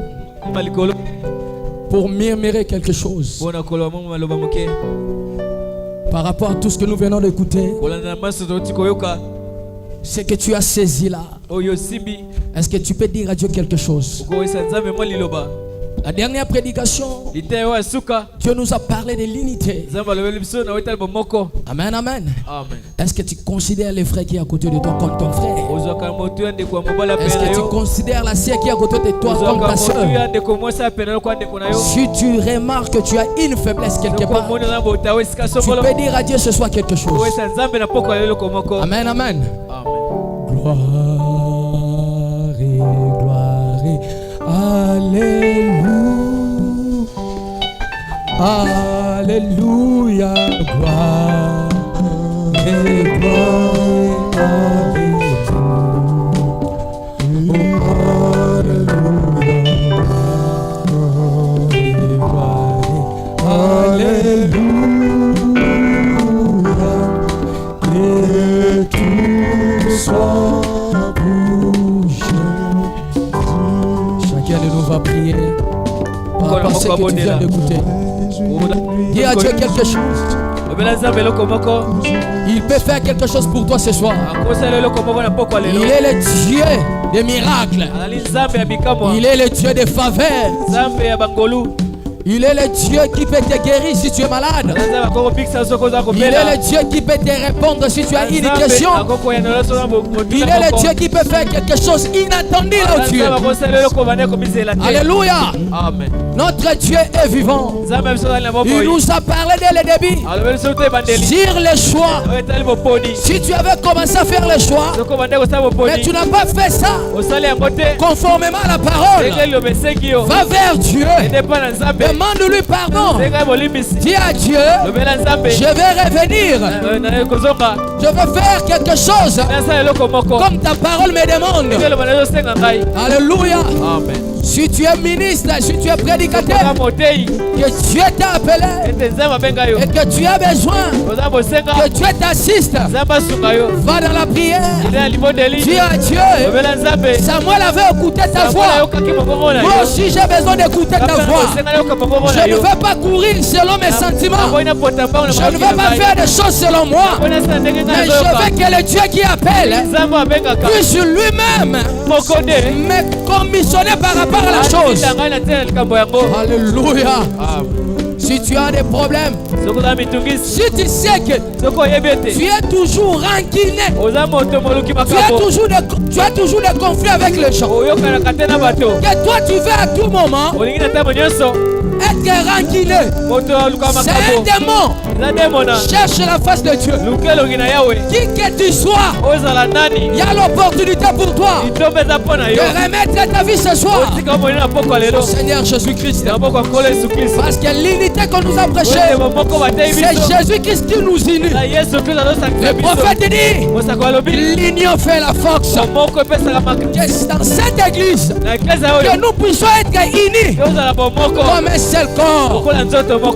pour murmurer quelque chose par rapport à tout ce que nous venons d'écouter? Ce que tu as saisi là, est-ce que tu peux dire à Dieu quelque chose? La dernière prédication, Dieu nous a parlé de l'unité. Amen, amen. Est-ce que tu considères les frères qui est à côté de toi comme ton frère? Est-ce que tu considères la sœur qui est à côté de toi comme ta sœur? Si tu remarques que tu as une faiblesse quelque part, tu peux dire à Dieu ce soir quelque chose. Amen, amen. Gloire et gloire et alléluia. Alléluia, gloire et gloire, alléluia, que tout soit pour Jésus. Chacun de nous va prier par rapport à ce que tu viens d'écouter. Dis à Dieu quelque chose. Il peut faire quelque chose pour toi ce soir. Il est le Dieu des miracles. Il est le Dieu des faveurs. Il est le Dieu qui peut te guérir si tu es malade. Il est le Dieu qui peut te répondre si tu as une question. Il est le Dieu qui peut faire quelque chose inattendu là où tu es. Alléluia. Amen. Notre Dieu est vivant. Il nous a parlé dès le début sur le choix. Si tu avais commencé à faire le choix, mais tu n'as pas fait ça conformément à la parole, va vers Dieu. Demande-lui pardon. Dis à Dieu, je vais revenir. Je vais faire quelque chose comme ta parole me demande. Alléluia. Amen. Si tu es ministre, si tu es prédicateur, que Dieu t'a appelé et que tu as besoin que Dieu t'assiste, va dans la prière. Dis à Dieu, Samuel avait écouté ta voix. Moi aussi j'ai besoin d'écouter ta voix. Je ne vais pas courir selon mes sentiments. Je ne vais pas faire des choses selon moi. Mais je veux que le Dieu qui appelle puisse lui-même me commissionner par rapport à la chose. Alléluia. Si tu as des problèmes, si tu sais que tu es toujours ranquiné, tu as toujours des conflits avec les gens, que toi tu veux à tout moment être ranquiné, c'est un démon. Cherche la face de Dieu. Qui que tu sois, il y a l'opportunité pour toi de remettre ta vie ce soir au Seigneur Jésus-Christ. Parce que l'unité qu'on nous a prêchée, c'est Jésus-Christ qui nous unit. Le prophète dit, l'union fait la force. Que dans cette église, que nous puissions être unis comme un seul corps.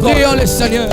Prions le Seigneur.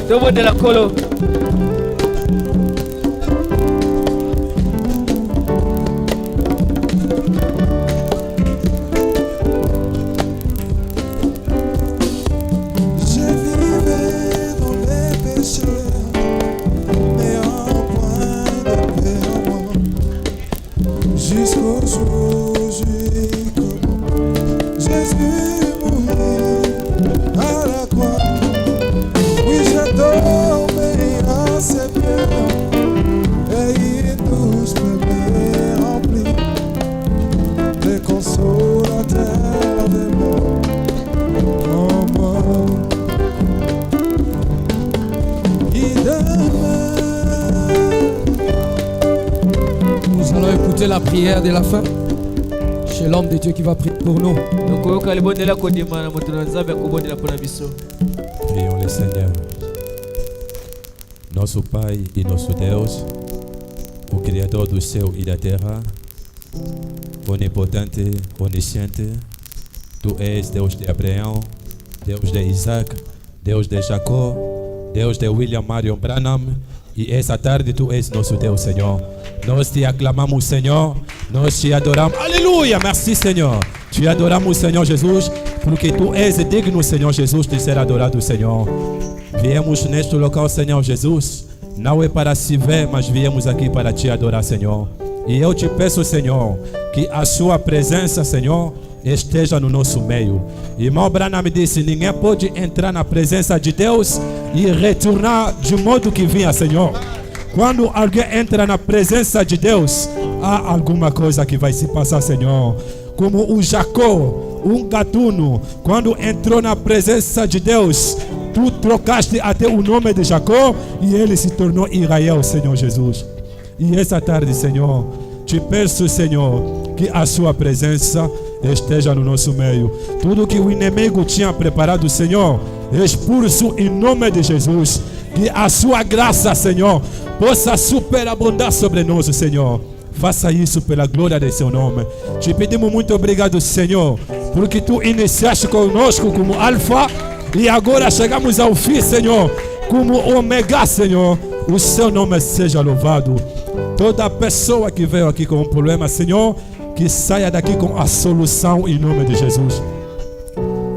La prière de la fin chez l'homme de Dieu qui va prier pour nous. Prions le Seigneur. Nosso Pai e nosso Deus, o Criador do céu e da terra, onipotente, onisciente, Tu és Deus de Abraão, Deus de Isaac, Deus de Jacó, Deus de William Marion Branham. E essa tarde Tu és nosso Deus, Senhor. Nós te aclamamos, Senhor. Nós te adoramos. Aleluia! Merci, Senhor. Te adoramos, Senhor Jesus, porque Tu és digno, Senhor Jesus, de ser adorado, Senhor. Viemos neste local, Senhor Jesus, não é para se ver, mas viemos aqui para Te adorar, Senhor. E eu te peço, Senhor, que a Sua presença, Senhor, esteja no nosso meio. Irmão Branham me disse, ninguém pode entrar na presença de Deus e retornar de modo que vinha, Senhor. Quando alguém entra na presença de Deus, há alguma coisa que vai se passar, Senhor. Como o Jacó, gatuno, quando entrou na presença de Deus, Tu trocaste até o nome de Jacó e ele se tornou Israel, Senhor Jesus. E essa tarde, Senhor, te peço, Senhor, que a Sua presença esteja no nosso meio. Tudo que o inimigo tinha preparado, Senhor, expulso em nome de Jesus. Que a Sua graça, Senhor, possa superabundar sobre nós, Senhor. Faça isso pela glória de Seu nome. Te pedimos muito obrigado, Senhor, porque Tu iniciaste conosco como Alfa e agora chegamos ao fim, Senhor, como Ômega, Senhor. O Seu nome seja louvado. Toda pessoa que veio aqui com um problema, Senhor, que saia daqui com a solução em nome de Jesus.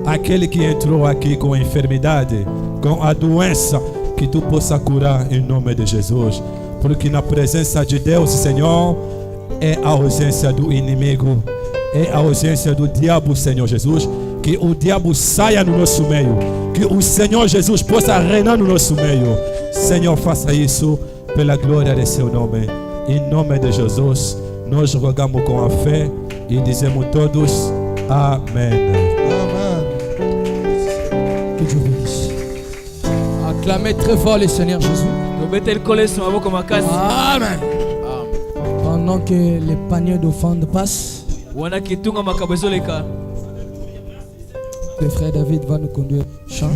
Aquele que entrou aqui com a enfermidade, com a doença, que Tu possa curar em nome de Jesus. porque na presença de Deus, Senhor, é a ausência do inimigo, é a ausência do diabo, Senhor Jesus. Que o diabo saia no nosso meio, que o Senhor Jesus possa reinar no nosso meio. Senhor, faça isso pela glória de seu nome. Em nome de Jesus, nós rogamos com a fé e dizemos todos Amém. Amen. Que Dieu bénisse. Acclamez très fort le Seigneur Jésus. Amen. Pendant que les paniers d'offrande passent, le frère David va nous conduire au chant.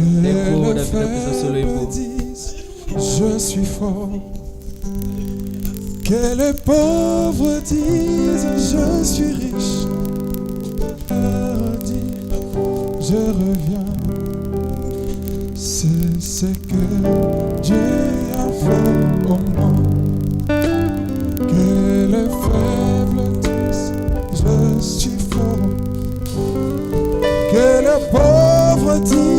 Je suis fort. Que les pauvres disent je suis riche. Je reviens. C'est ce que Dieu a fait pour moi. Que les faibles disent je suis fort. Que les pauvres disent